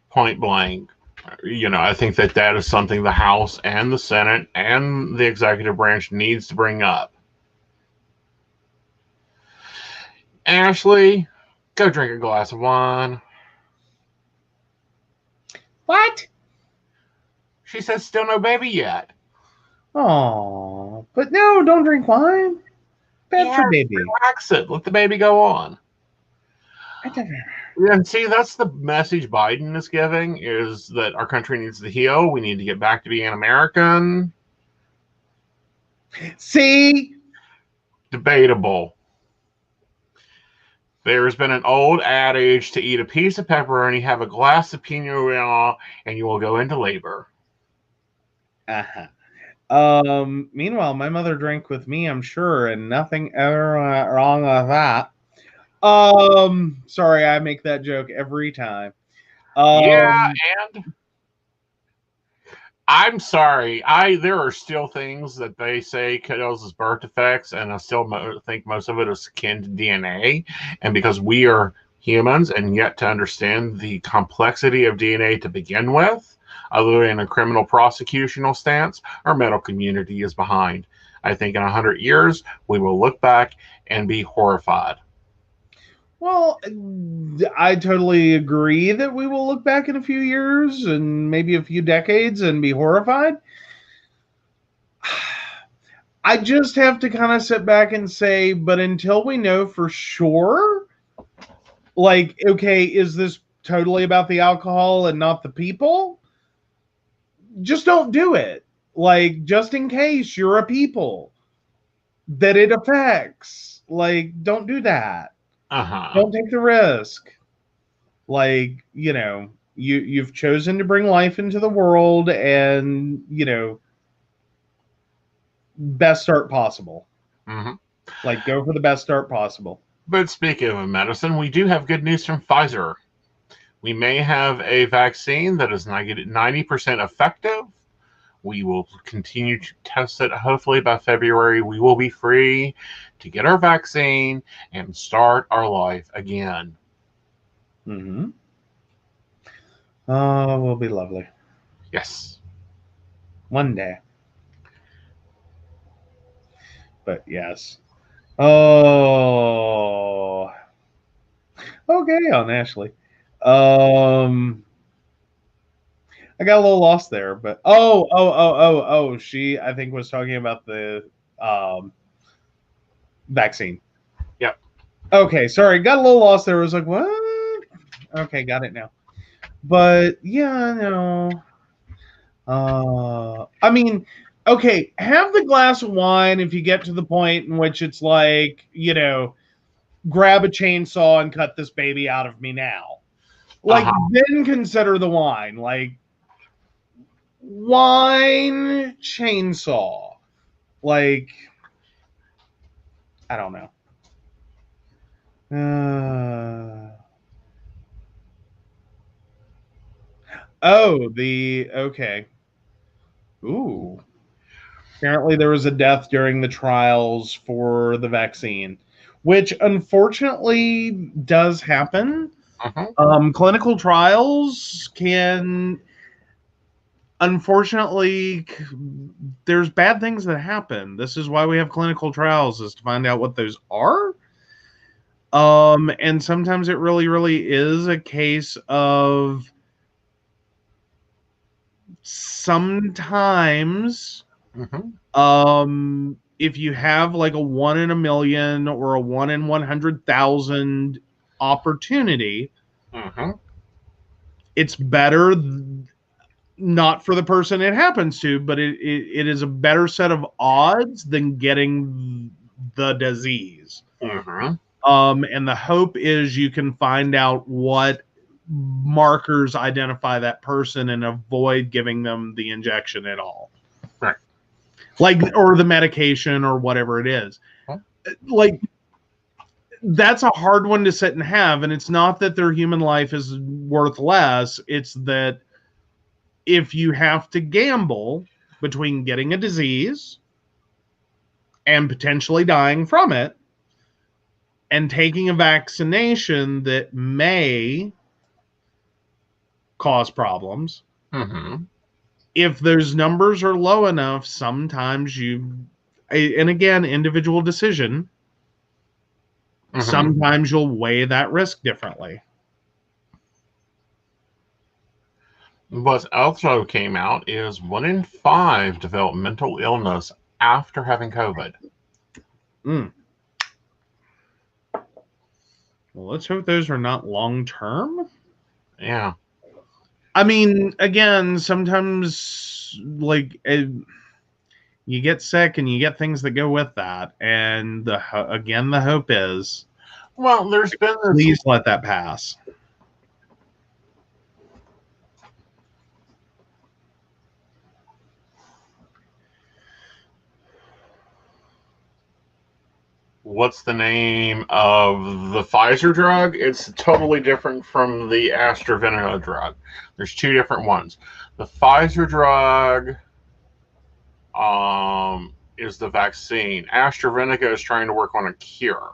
point blank, I think that is something the House and the Senate and the executive branch needs to bring up. Ashley, go drink a glass of wine. What? She says still no baby yet. Oh, but no, don't drink wine. Bad for baby. Relax it. Let the baby go on. And see, that's the message Biden is giving, is that our country needs to heal. We need to get back to being American. See? Debatable. There's been an old adage to eat a piece of pepperoni, have a glass of Pinot Noir, and you will go into labor. Uh-huh. Meanwhile, my mother drank with me, I'm sure, and nothing ever went wrong with that. Sorry, I make that joke every time. Yeah, and I'm sorry. There are still things that they say causes birth defects, and I still think most of it is akin to DNA. And because we are humans and yet to understand the complexity of DNA to begin with, other than a criminal prosecutional stance, our medical community is behind. I think in 100 years, we will look back and be horrified. Well, I totally agree that we will look back in a few years and maybe a few decades and be horrified. I just have to kind of sit back and say, but until we know for sure, like, okay, is this totally about the alcohol and not the people, just don't do it. Like, just in case you're a people that it affects, like, don't do that. Don't take the risk. Like, you've chosen to bring life into the world, and best start possible. Like, go for the best start possible. But speaking of medicine, we do have good news from Pfizer. We may have a vaccine that is 90% effective. We will continue to test it. Hopefully by February, we will be free to get our vaccine and start our life again. Oh, will be lovely. Yes. One day. But yes. Oh. Okay, on Ashley. I got a little lost there, but she, I think, was talking about the vaccine. Yep. Okay, sorry, got a little lost there. I was like, what? Okay, got it now. But yeah, no. I mean, okay, have the glass of wine if you get to the point in which it's like, grab a chainsaw and cut this baby out of me now. Like, then consider the wine. Like, wine chainsaw. Like, I don't know. Okay. Ooh. Apparently there was a death during the trials for the vaccine, which unfortunately does happen. Clinical trials can, unfortunately, there's bad things that happen. This is why we have clinical trials, is to find out what those are. And sometimes it really, really is a case of sometimes if you have like a 1 in a million or a 1 in 100,000 opportunity, it's better not for the person it happens to, but it is a better set of odds than getting the disease. And the hope is you can find out what markers identify that person and avoid giving them the injection at all. Right. Like, or the medication or whatever it is. Like, that's a hard one to sit and have. And it's not that their human life is worth less. It's that if you have to gamble between getting a disease and potentially dying from it and taking a vaccination that may cause problems, if those numbers are low enough, sometimes and again, individual decision, sometimes you'll weigh that risk differently. What also came out is 1 in 5 develop mental illness after having COVID. Well, let's hope those are not long-term. Yeah. I mean, again, sometimes, like, you get sick and you get things that go with that. And, the hope is... Well, there's been this... Please let that pass. What's the name of the Pfizer drug? It's totally different from the AstraZeneca drug. There's 2 different ones. The Pfizer drug is the vaccine. AstraZeneca is trying to work on a cure.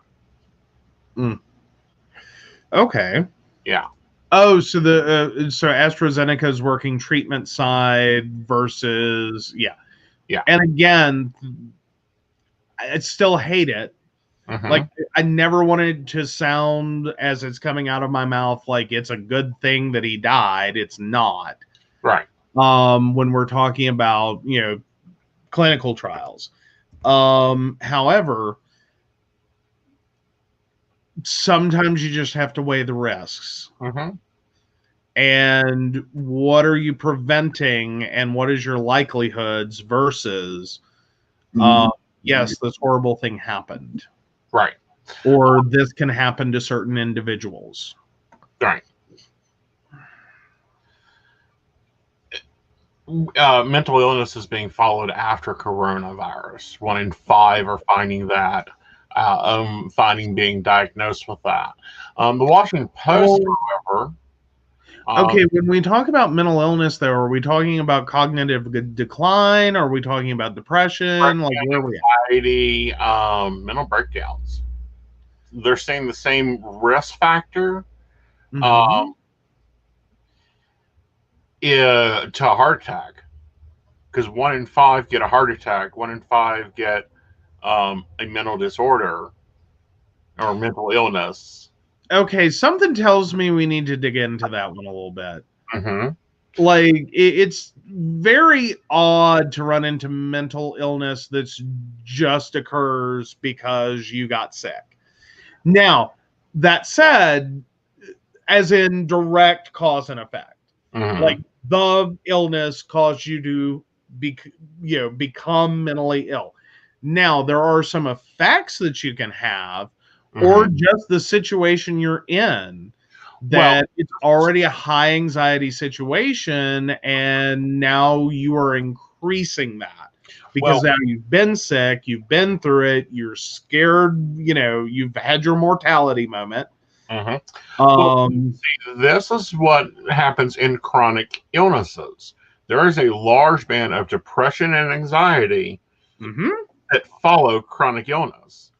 Okay. Yeah. Oh, so AstraZeneca is working treatment side versus yeah. And again, I still hate it. Like, I never wanted to sound, as it's coming out of my mouth, like it's a good thing that he died. It's not. Right. When we're talking about, clinical trials. However, sometimes you just have to weigh the risks. and what are you preventing, and what is your likelihoods versus, yes, this horrible thing happened. Right. Or this can happen to certain individuals. Right. Mental illness is being followed after coronavirus. 1 in 5 are finding that, being diagnosed with that. The Washington Post, however. Okay, when we talk about mental illness, though, are we talking about cognitive decline? Are we talking about depression? Like, where are we at? Anxiety, mental breakdowns. They're saying the same risk factor to a heart attack, because 1 in 5 get a heart attack, 1 in 5 get a mental disorder or mental illness. Okay, something tells me we need to dig into that one a little bit. Mm-hmm. Like, it's very odd to run into mental illness that's just occurs because you got sick. Now, that said, as in direct cause and effect, like the illness caused you to become mentally ill. Now, there are some effects that you can have, or just the situation you're in, that it's already a high anxiety situation, and now you are increasing that because now you've been sick, you've been through it, you're scared, you've had your mortality moment. This is what happens in chronic illnesses. There is a large band of depression and anxiety that follow chronic illness.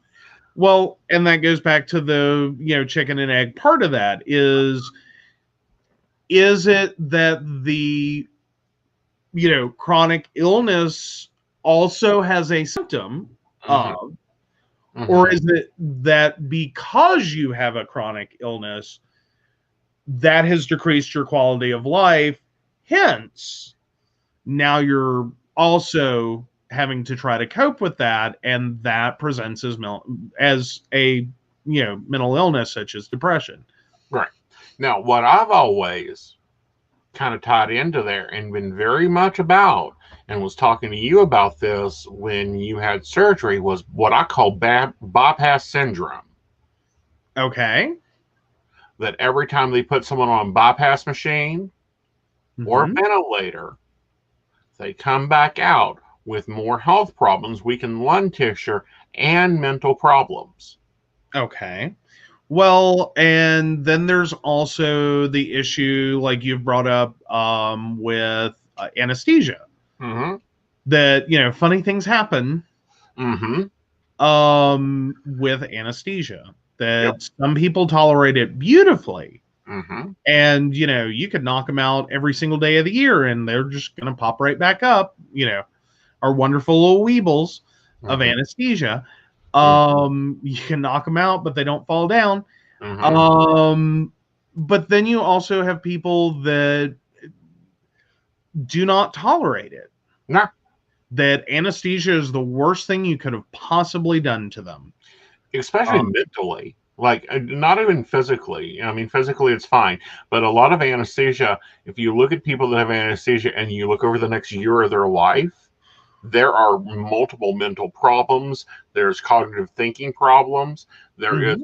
Well, and that goes back to the chicken and egg part of that. Is it that the chronic illness also has a symptom of, or is it that because you have a chronic illness that has decreased your quality of life, hence now you're also having to try to cope with that, and that presents as a mental illness such as depression. Right. Now, what I've always kind of tied into there and been very much about, and was talking to you about this when you had surgery, was what I call bypass syndrome. Okay. That every time they put someone on a bypass machine or a ventilator, they come back out with more health problems, weakened lung tissue, and mental problems. Okay. Well, and then there's also the issue, like you've brought up, with anesthesia. That, funny things happen with anesthesia. That some people tolerate it beautifully. And, you could knock them out every single day of the year, and they're just going to pop right back up, our wonderful little weebles of anesthesia. You can knock them out, but they don't fall down. But then you also have people that do not tolerate it. No. That anesthesia is the worst thing you could have possibly done to them. Especially mentally. Like, not even physically. I mean, physically it's fine. But a lot of anesthesia, if you look at people that have anesthesia and you look over the next year of their life, there are multiple mental problems. There's cognitive thinking problems. There is,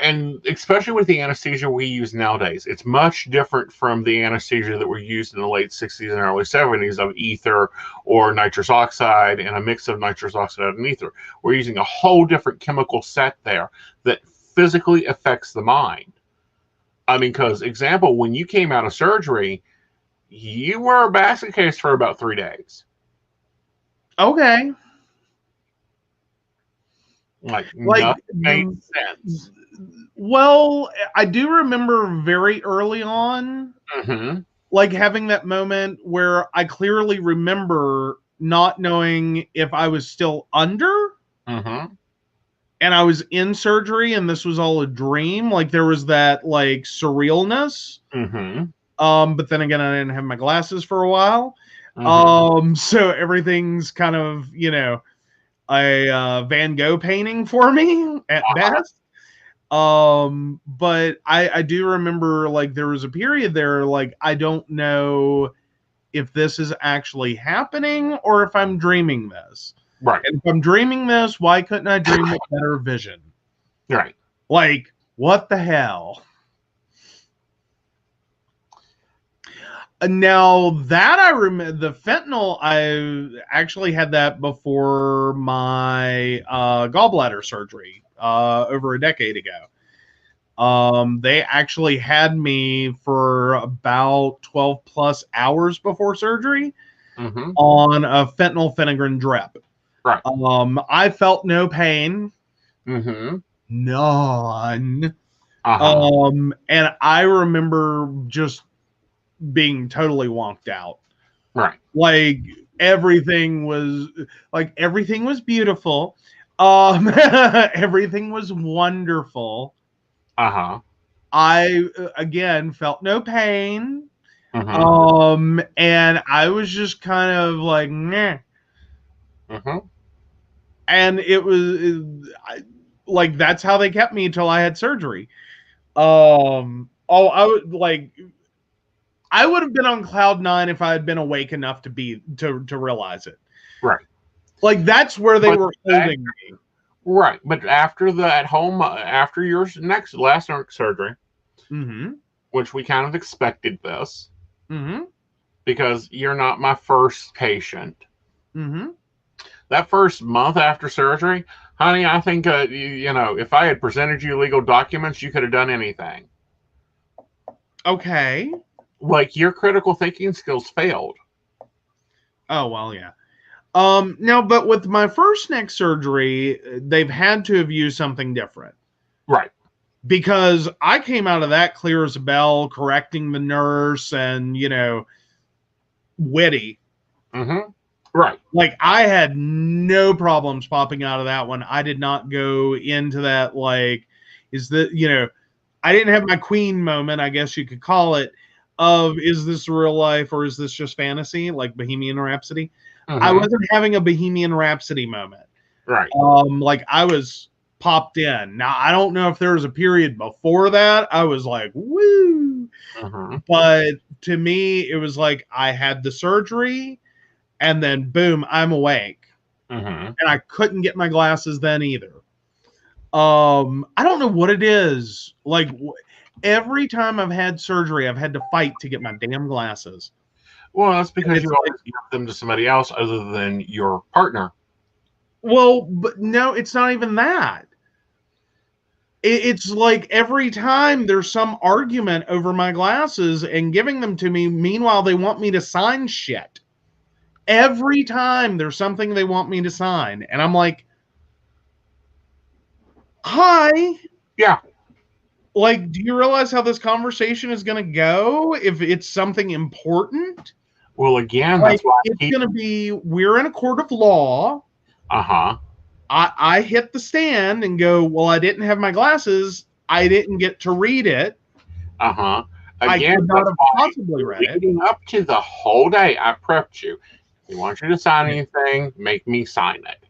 and especially with the anesthesia we use nowadays, it's much different from the anesthesia that were used in the late 60s and early 70s of ether or nitrous oxide and a mix of nitrous oxide and ether. We're using a whole different chemical set there that physically affects the mind. I mean, because, example, when you came out of surgery, you were a basket case for about 3 days. Okay. Like nothing made sense. Well, I do remember very early on, like having that moment where I clearly remember not knowing if I was still under, and I was in surgery, and this was all a dream. Like there was that like surrealness. But then again, I didn't have my glasses for a while, so everything's kind of a Van Gogh painting for me at best. But I do remember, like, there was a period there, like, I don't know if this is actually happening or if I'm dreaming this. Right. And if I'm dreaming this, why couldn't I dream with better vision? Right. Like, what the hell? Now that I remember, the fentanyl, I actually had that before my gallbladder surgery over a decade ago. They actually had me for about 12 plus hours before surgery on a fentanyl phenergan drip. Right. I felt no pain. None. And I remember just being totally wonked out. Right. Like everything was beautiful. Everything was wonderful. I again felt no pain. And I was just kind of like, meh. And it was like, that's how they kept me until I had surgery. I would have been on cloud 9 if I had been awake enough to realize it. Right. Like, that's where they were holding me. Right. But after after your last surgery, which we kind of expected this, because you're not my first patient. That first month after surgery, honey, I think, if I had presented you legal documents, you could have done anything. Okay. Like, your critical thinking skills failed. Oh, well, yeah. Now, but with my first neck surgery, they've had to have used something different. Right. Because I came out of that clear as a bell, correcting the nurse and, witty. Right. Like, I had no problems popping out of that one. I did not go into that, like, I didn't have my queen moment, I guess you could call it, of, is this real life or is this just fantasy, like Bohemian Rhapsody? I wasn't having a Bohemian Rhapsody moment. Right. Like, I was popped in. Now, I don't know if there was a period before that. I was like, woo. But to me, it was like I had the surgery and then boom, I'm awake. And I couldn't get my glasses then either. I don't know what it is. Like, every time I've had surgery, I've had to fight to get my damn glasses. Well, that's because you always give them to somebody else other than your partner. Well, but no, it's not even that. It's like every time there's some argument over my glasses and giving them to me. Meanwhile, they want me to sign shit. Every time there's something they want me to sign. And I'm like, hi. Yeah. Like, do you realize how this conversation is going to go if it's something important? Well, again, like, that's why it's going to be, we're in a court of law. I hit the stand and go, well, I didn't have my glasses. I didn't get to read it. Again, I could not have possibly read it. Leading up to the whole day, I prepped you. If you want you to sign anything, make me sign it.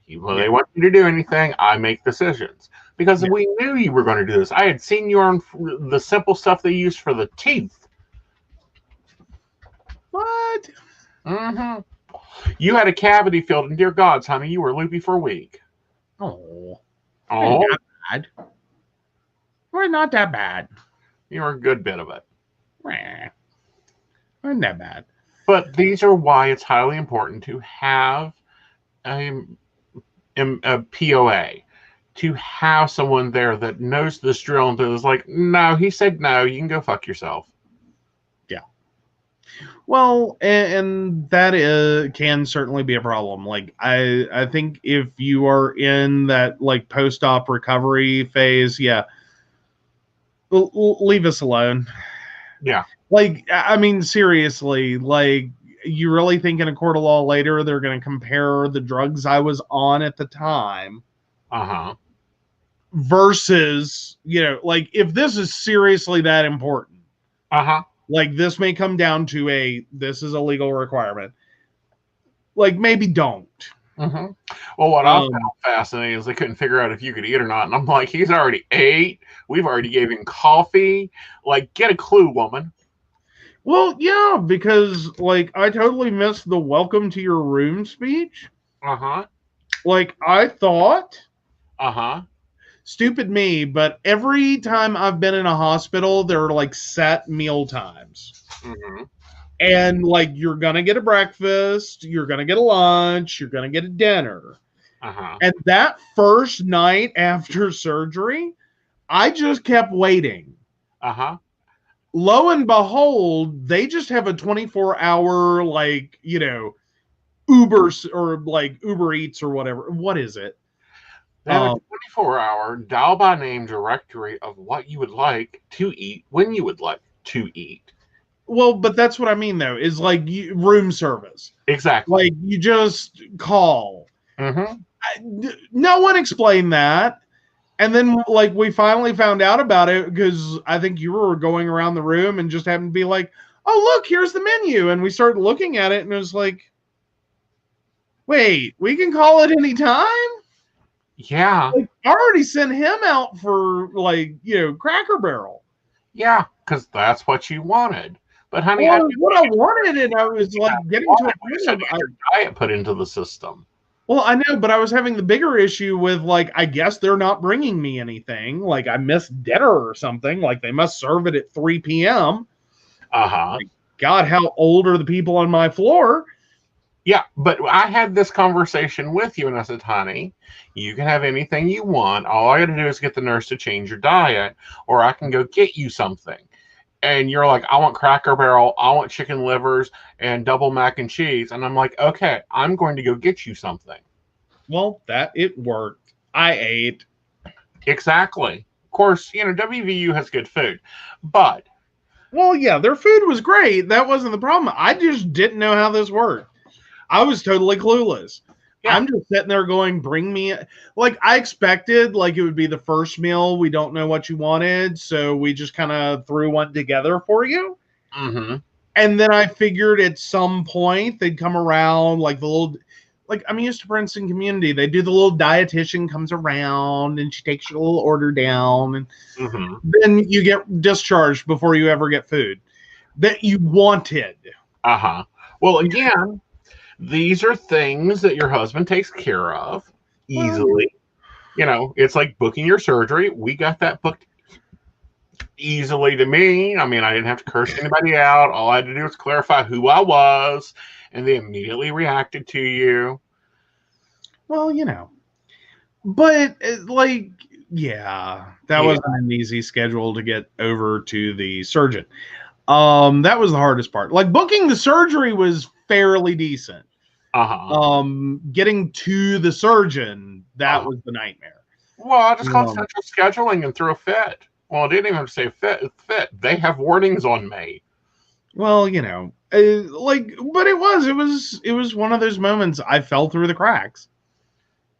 If they want you to do anything, I make decisions. Because we knew you were going to do this. I had seen you on the simple stuff they use for the teeth. What? You had a cavity filled, and dear gods, honey, you were loopy for a week. Oh. Not bad. We're not that bad. You were a good bit of it. Wasn't that bad. But these are why it's highly important to have a POA, to have someone there that knows this drill and is like, no, he said no, you can go fuck yourself. Yeah. Well, and that can certainly be a problem. Like, I think if you are in that, like, post-op recovery phase, leave us alone. Yeah. Like, I mean, seriously, like, you really think in a court of law later they're going to compare the drugs I was on at the time versus, like, if this is seriously that important, like, this may come down to this is a legal requirement. Like, maybe don't. Mm-hmm. Well, what I found fascinating is they couldn't figure out if you could eat or not. And I'm like, he's already ate. We've already gave him coffee. Like, get a clue, woman. Well, yeah, because like I totally missed the welcome to your room speech. Uh-huh. Like I thought, Uh-huh. stupid me, but every time I've been in a hospital, there are like set meal times. Mm-hmm. And like you're gonna get a breakfast, you're gonna get a lunch, you're gonna get a dinner. Uh-huh. And that first night after surgery, I just kept waiting. Uh-huh. Lo and behold, they just have a 24-hour, like, Uber or like Uber Eats or whatever. What is it? They have a 24-hour dial by name directory of what you would like to eat when you would like to eat. Well, but that's what I mean, though, is like room service. Exactly. Like you just call. Mm-hmm. No one explained that. And then, like, we finally found out about it because I think you were going around the room and just happened to be like, oh, look, here's the menu. And we started looking at it and it was like, wait, we can call it any time? Yeah. Like, I already sent him out for, like, Cracker Barrel. Yeah, because that's what you wanted. But honey, well, what I wanted, and I was like getting to a point of diet put into the system. Well, I know, but I was having the bigger issue with like I guess they're not bringing me anything. Like I missed dinner or something. Like they must serve it at 3 p.m. Like, God, how old are the people on my floor? Yeah, but I had this conversation with you, and I said, honey, you can have anything you want. All I got to do is get the nurse to change your diet, or I can go get you something. And you're like, I want Cracker Barrel, I want chicken livers and double mac and cheese. And I'm like, okay, I'm going to go get you something. Well, it worked. I ate. Exactly. Of course, WVU has good food. But. Well, yeah, their food was great. That wasn't the problem. I just didn't know how this worked. I was totally clueless. Yeah. I'm just sitting there going, bring me, like I expected, like it would be the first meal. We don't know what you wanted. So we just kind of threw one together for you. Mm-hmm. And then I figured at some point they'd come around like the little, like I'm used to Princeton Community. They do the little dietitian comes around and she takes your little order down. And then you get discharged before you ever get food that you wanted. Uh-huh. Well, again, these are things that your husband takes care of easily. It's like booking your surgery. We got that booked easily to me. I mean, I didn't have to curse anybody out. All I had to do was clarify who I was, and they immediately reacted to you. Well, but like, yeah, that wasn't an easy schedule to get over to the surgeon. That was the hardest part. Like booking the surgery was fairly decent. Getting to the surgeon, that was the nightmare. Well, I just called central scheduling and threw a fit. Well, I didn't even say fit. They have warnings on me. Well, but it was one of those moments I fell through the cracks.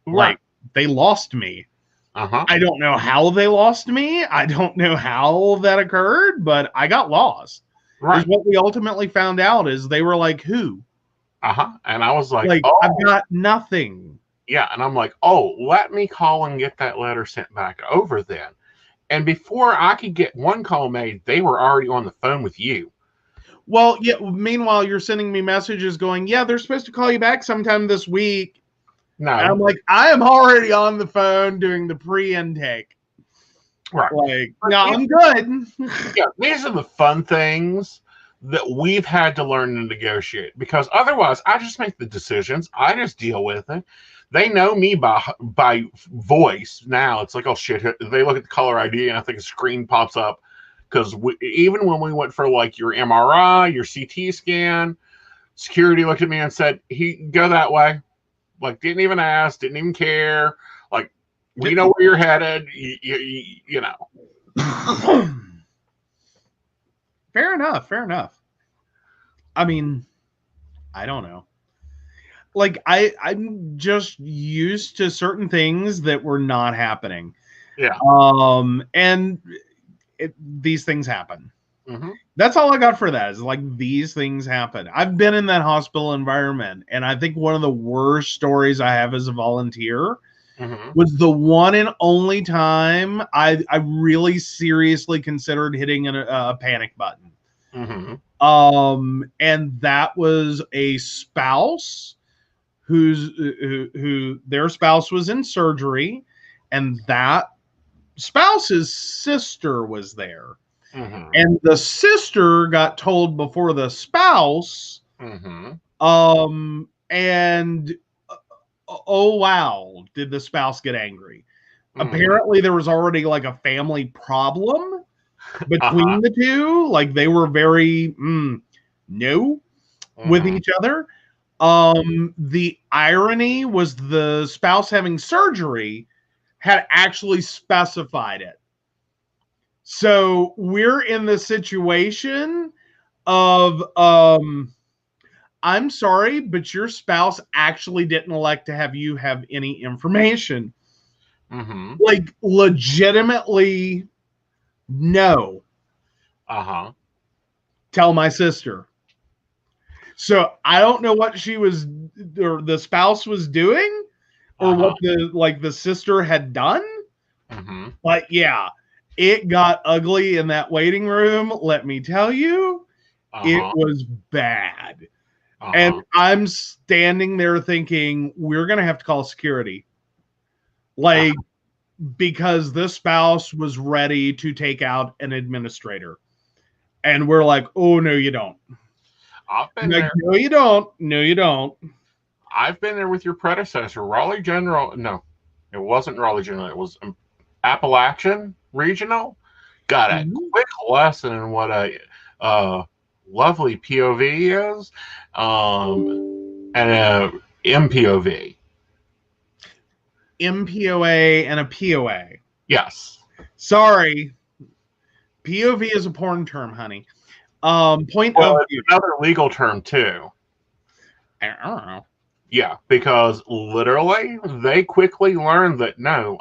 Right. Like they lost me. I don't know how they lost me. I don't know how that occurred, but I got lost. Right. Is what we ultimately found out is they were like, who? And I was like, oh, I've got nothing. Yeah. And I'm like, oh, let me call and get that letter sent back over then. And before I could get one call made, they were already on the phone with you. Well, yeah. Meanwhile, you're sending me messages going, yeah, they're supposed to call you back sometime this week. No. And I'm like, I am already on the phone doing the pre-intake. Right. Like, no, I'm good. Yeah, these are the fun things that we've had to learn to negotiate, because otherwise I just make the decisions. I just deal with it. They know me by voice now. It's like, oh shit, they look at the caller ID and I think a screen pops up, because even when we went for like your MRI, your CT scan, security looked at me and said, go that way. Like, didn't even ask, didn't even care. Like, we know where you're headed. You know. Fair enough. I mean, I don't know. Like, I'm just used to certain things that were not happening. Yeah. And these things happen. Mm-hmm. That's all I got for that. Is like these things happen. I've been in that hospital environment, and I think one of the worst stories I have as a volunteer was the one and only time I really seriously considered hitting a panic button. And that was a spouse who their spouse was in surgery, and that spouse's sister was there. And the sister got told before the spouse, and oh wow, did the spouse get angry. Apparently there was already like a family problem between the two. Like they were very no with each other. The irony was the spouse having surgery had actually specified it. So we're in the situation of I'm sorry, but your spouse actually didn't elect to have you have any information. Like legitimately, no. Tell my sister. So I don't know what she was, or the spouse was doing, or what the sister had done. But yeah, it got ugly in that waiting room. Let me tell you, it was bad. And I'm standing there thinking, we're going to have to call security. Like, because this spouse was ready to take out an administrator. And we're like, oh, no, you don't. I've been like, there. No, you don't. No, you don't. I've been there with your predecessor, Raleigh General. No, it wasn't Raleigh General. It was Appalachian Regional. Got a quick lesson in what a lovely POV is, and a MPOV. MPOA and a POA. Yes. Sorry. POV is a porn term, honey. Point well, of it's another legal term too. I don't know. Yeah, because literally they quickly learned that no,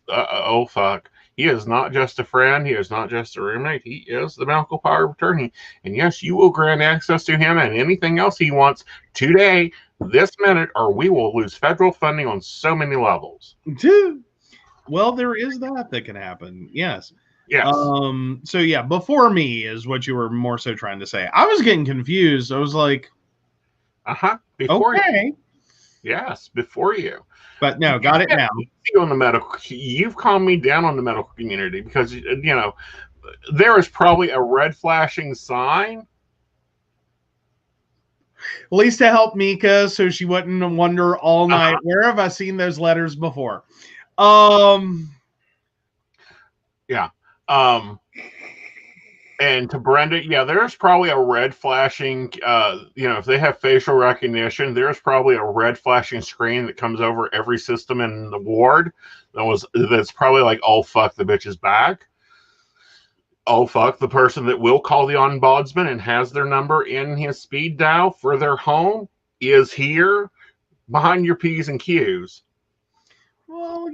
oh fuck, he is not just a friend, he is not just a roommate, he is the medical power of attorney. And yes, you will grant access to him and anything else he wants today, this minute, or we will lose federal funding on so many levels. Well, there is that can happen. Yes. Yes. So yeah, before me is what you were more so trying to say. I was getting confused. I was like, before okay. you. Yes, before you. But no, got it now. On the medical, you've calmed me down on the medical community because there is probably a red flashing sign. At least to help Mika, so she wouldn't wonder all night, where have I seen those letters before? Yeah. And to Brenda, yeah, there's probably a red flashing, if they have facial recognition, there's probably a red flashing screen that comes over every system in the ward. That's probably like, oh, fuck, the bitch is back. Oh, fuck, the person that will call the ombudsman and has their number in his speed dial for their home is here behind your P's and Q's. Well,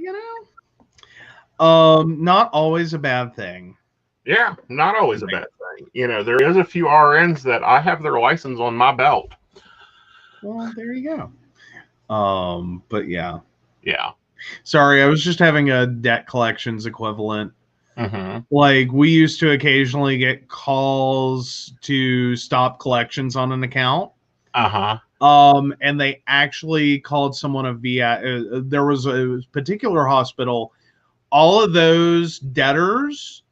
not always a bad thing. Yeah, not always a bad thing. There is a few RNs that I have their license on my belt. Well, there you go. But yeah. Yeah. Sorry, I was just having a debt collections equivalent. Like we used to occasionally get calls to stop collections on an account. And they actually called someone a VI. There was a particular hospital. All of those debtors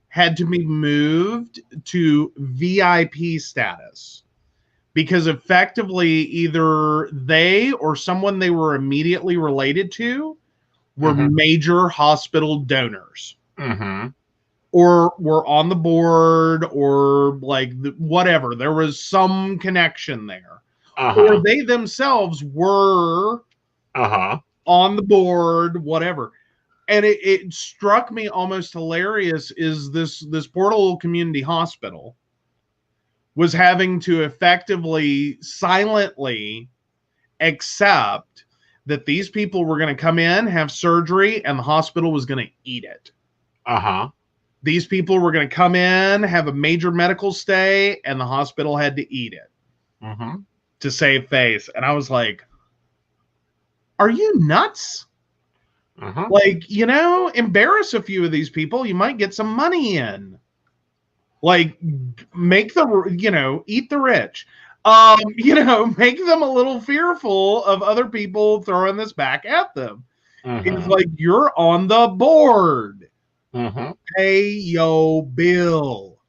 had to be moved to VIP status because effectively either they or someone they were immediately related to were major hospital donors. Or were on the board, or like whatever. There was some connection there. Or they themselves were on the board, whatever. And it struck me almost hilarious is this Portal Community Hospital was having to effectively, silently accept that these people were going to come in, have surgery, and the hospital was going to eat it. These people were going to come in, have a major medical stay, and the hospital had to eat it to save face. And I was like, are you nuts? Like, embarrass a few of these people. You might get some money in. Like, make the, eat the rich. Make them a little fearful of other people throwing this back at them. It's like, you're on the board. Pay your bill.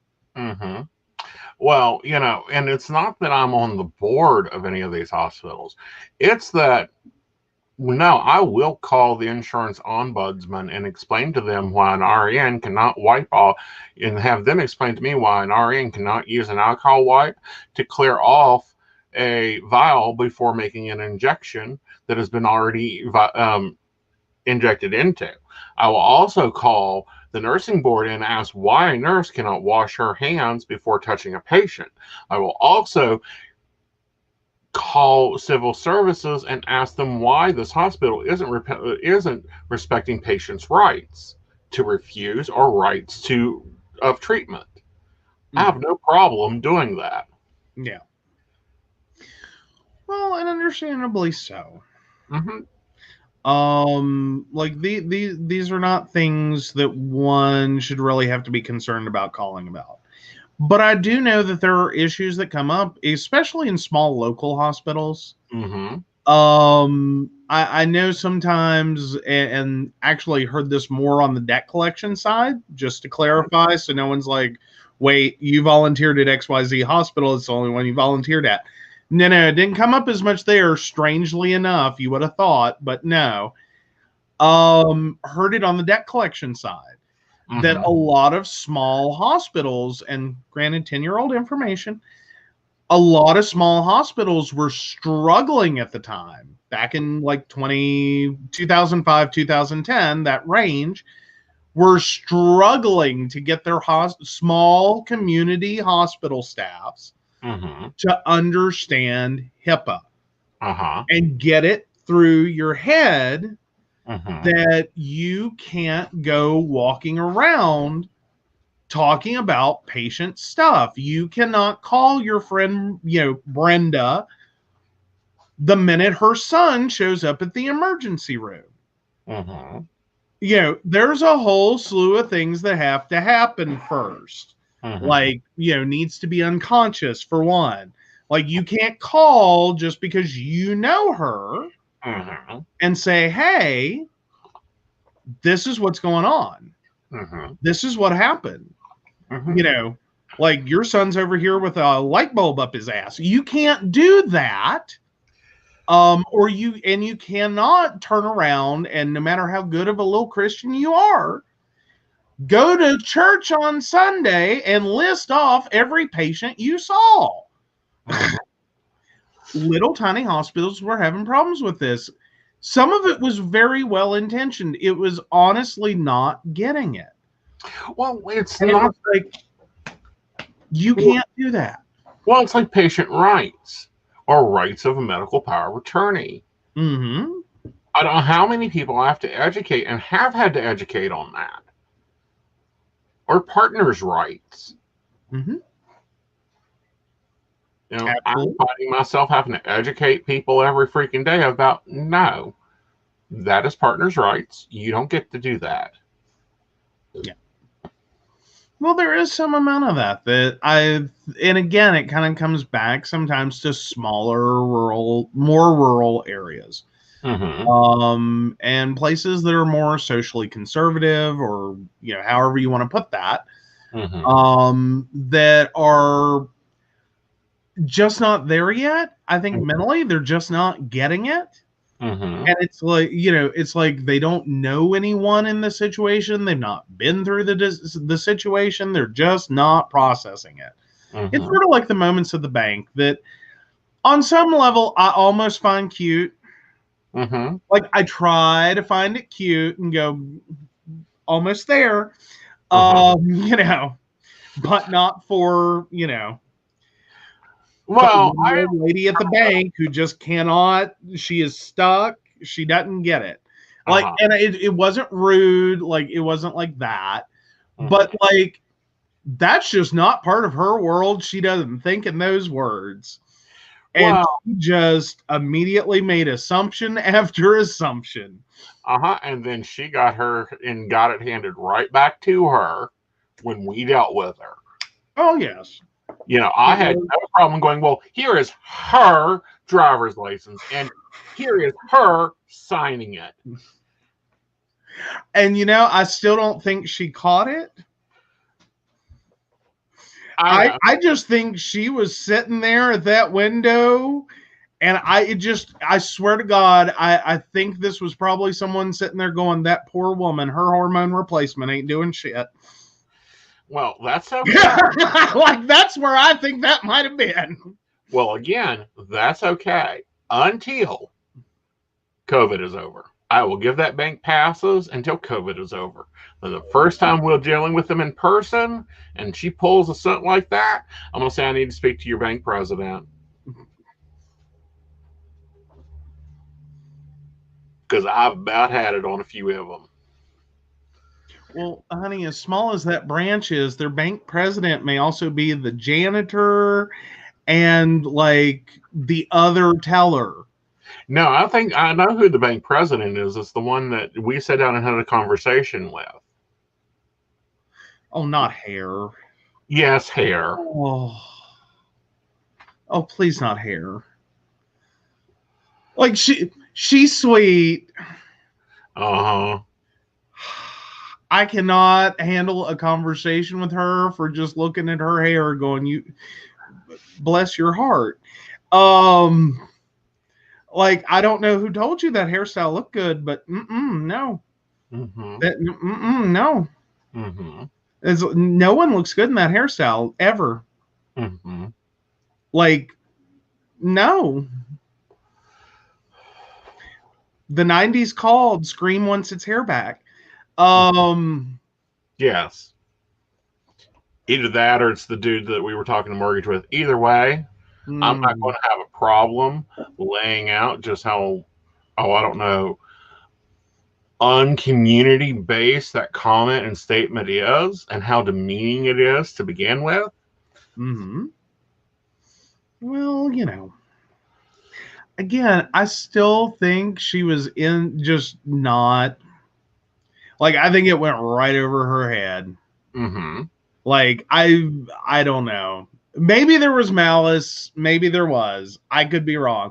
Well, and it's not that I'm on the board of any of these hospitals. It's that, no, I will call the insurance ombudsman and explain to them why an RN cannot wipe off, and have them explain to me why an RN cannot use an alcohol wipe to clear off a vial before making an injection that has been already injected into. I will also call the nursing board and ask why a nurse cannot wash her hands before touching a patient. I will also call civil services and ask them why this hospital isn't respecting patients' rights to refuse or rights of treatment. I have no problem doing that. Yeah. Well, and understandably so. Like these are not things that one should really have to be concerned about calling about. But I do know that there are issues that come up, especially in small local hospitals. I know sometimes, and actually heard this more on the debt collection side, just to clarify, so no one's like, wait, you volunteered at XYZ hospital, it's the only one you volunteered at. No, it didn't come up as much there, strangely enough. You would have thought, but no. Heard it on the debt collection side. That a lot of small hospitals, and granted 10-year-old information, a lot of small hospitals were struggling at the time, back in like 2005, 2010, that range, were struggling to get their small community hospital staffs to understand HIPAA and get it through your head that you can't go walking around talking about patient stuff. You cannot call your friend, Brenda, the minute her son shows up at the emergency room. There's a whole slew of things that have to happen first. Like, needs to be unconscious for one. Like, you can't call just because you know her and say, hey, this is what's going on. This is what happened. Like, your son's over here with a light bulb up his ass. You can't do that. You cannot turn around, and no matter how good of a little Christian you are, go to church on Sunday and list off every patient you saw. Little tiny hospitals were having problems with this. Some of it was very well intentioned. It was honestly not getting it. Well, it's not like you can't do that. Well, it's like patient rights or rights of a medical power of attorney. I don't know how many people I have to educate and have had to educate on that. Or partners' rights. I'm finding myself having to educate people every freaking day about, no, that is partners' rights. You don't get to do that. Yeah. Well, there is some amount of that and again, it kind of comes back sometimes to smaller, more rural areas. And places that are more socially conservative, or, however you want to put that, that are just not there yet. I think mentally they're just not getting it. And it's like, it's like they don't know anyone in the situation. They've not been through the situation. They're just not processing it. It's sort of like the moments at the bank that on some level I almost find cute. Like, I try to find it cute and go almost there, but not for, well, a lady at the bank who just cannot, she is stuck. She doesn't get it. Like, and it wasn't rude. Like, it wasn't like that, But like, that's just not part of her world. She doesn't think in those words. And she just immediately made assumption after assumption. And then she got it handed right back to her when we dealt with her. Oh, yes. I had no problem going, well, here is her driver's license, and here is her signing it. And, I still don't think she caught it. I just think she was sitting there at that window, and I swear to God, I think this was probably someone sitting there going, that poor woman, her hormone replacement ain't doing shit. Well, that's okay. Like, that's where I think that might have been. Well, again, that's okay until COVID is over. I will give that bank passes until COVID is over. Then the first time we're dealing with them in person and she pulls a stunt like that, I'm going to say, I need to speak to your bank president. Because I've about had it on a few of them. Well, honey, as small as that branch is, their bank president may also be the janitor and like the other teller. No, I know who the bank president is. It's the one that we sat down and had a conversation with. Oh, not Hair. Yes, Hair. Oh, please, not Hair. Like, she's sweet. Uh-huh. I cannot handle a conversation with her for just looking at her hair going, you bless your heart. Like, I don't know who told you that hairstyle looked good, but no. Mm-hmm. No. Mm-hmm. No one looks good in that hairstyle ever. Mm-hmm. Like, no. The 90s called Scream wants its hair back. Yes. Either that or it's the dude that we were talking to mortgage with. Either way, I'm not going to have a problem laying out just how, I don't know, uncommunity based that comment and statement is and how demeaning it is to begin with. Well, again, I still think she was just not, like, I think it went right over her head. Like, I don't know. Maybe there was malice. Maybe there was. I could be wrong.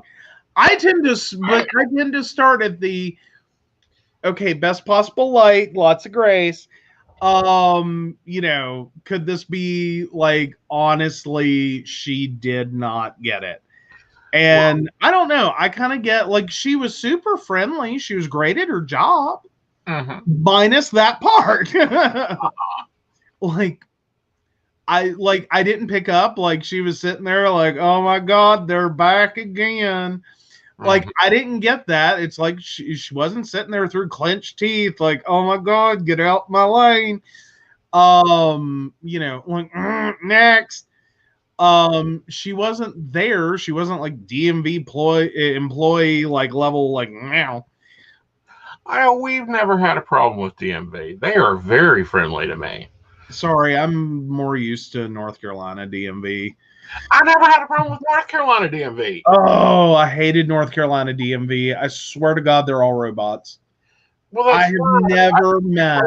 I tend to start at the, okay, best possible light, lots of grace. Could this be like, honestly, she did not get it. And I don't know. I kind of get, like, she was super friendly. She was great at her job. Minus that part. I didn't pick up, like, she was sitting there like, oh my God, they're back again. Like, I didn't get that. It's like she wasn't sitting there through clenched teeth, like, oh my God, get out my lane. Like, next. She wasn't there. She wasn't like DMV employee like level, like, now. We've never had a problem with DMV. They are very friendly to me. Sorry, I'm more used to North Carolina DMV. I never had a problem with North Carolina DMV. Oh, I hated North Carolina DMV. I swear to God, they're all robots. Well, I have never met.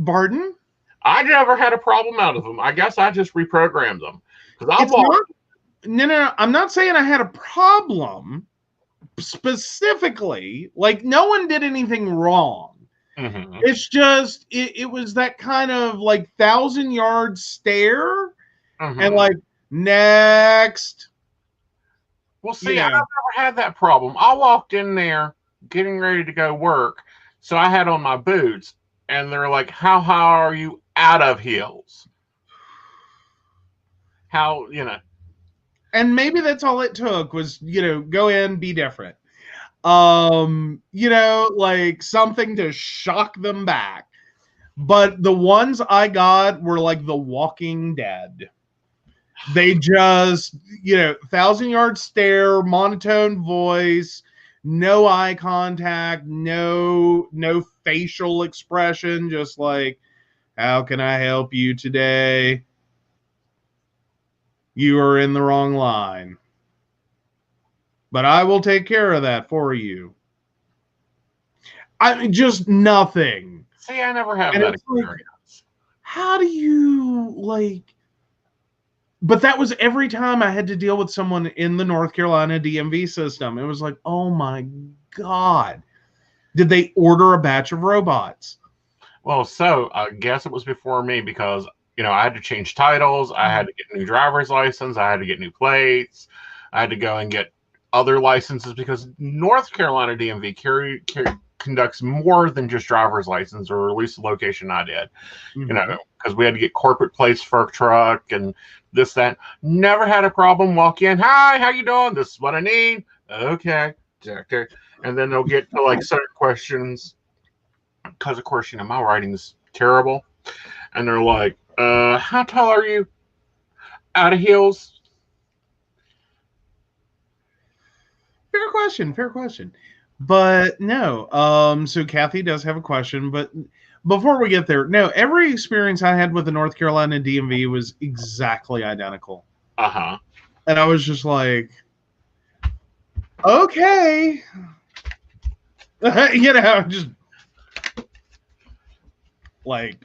Pardon? I never had a problem out of them. I guess I just reprogrammed them. No, I'm not saying I had a problem specifically. Like, no one did anything wrong. It's just, it was that kind of like 1,000-yard stare and like, next. Well, see, I've never had that problem. I walked in there getting ready to go work. So I had on my boots and they're like, how high are you out of heels? How, And maybe that's all it took was, go in, be different. Like something to shock them back. But the ones I got were like The Walking Dead. They just, 1,000-yard stare, monotone voice, no eye contact, no facial expression, just like, How can I help you today? You are in the wrong line. But I will take care of that for you. I mean, just nothing. See, I never have And that it's like, experience. how do you, like... But that was every time I had to deal with someone in the North Carolina DMV system. It was like, oh my God. Did they order a batch of robots? Well, so I guess it was before me because, I had to change titles. I had to get a new driver's license. I had to get new plates. I had to go and get other licenses because North Carolina DMV conducts more than just driver's license, or at least the location I did, because we had to get corporate plates for a truck and this, that. Never had a problem. Walk in. Hi, how you doing? This is what I need. Okay. And then they'll get to like certain questions because, of course, my writing is terrible. And they're like, how tall are you? Out of heels? Fair question. But no, so Kathy does have a question, but before we get there, no, every experience I had with the North Carolina DMV was exactly identical. Uh-huh. And I was just like, okay. Just like,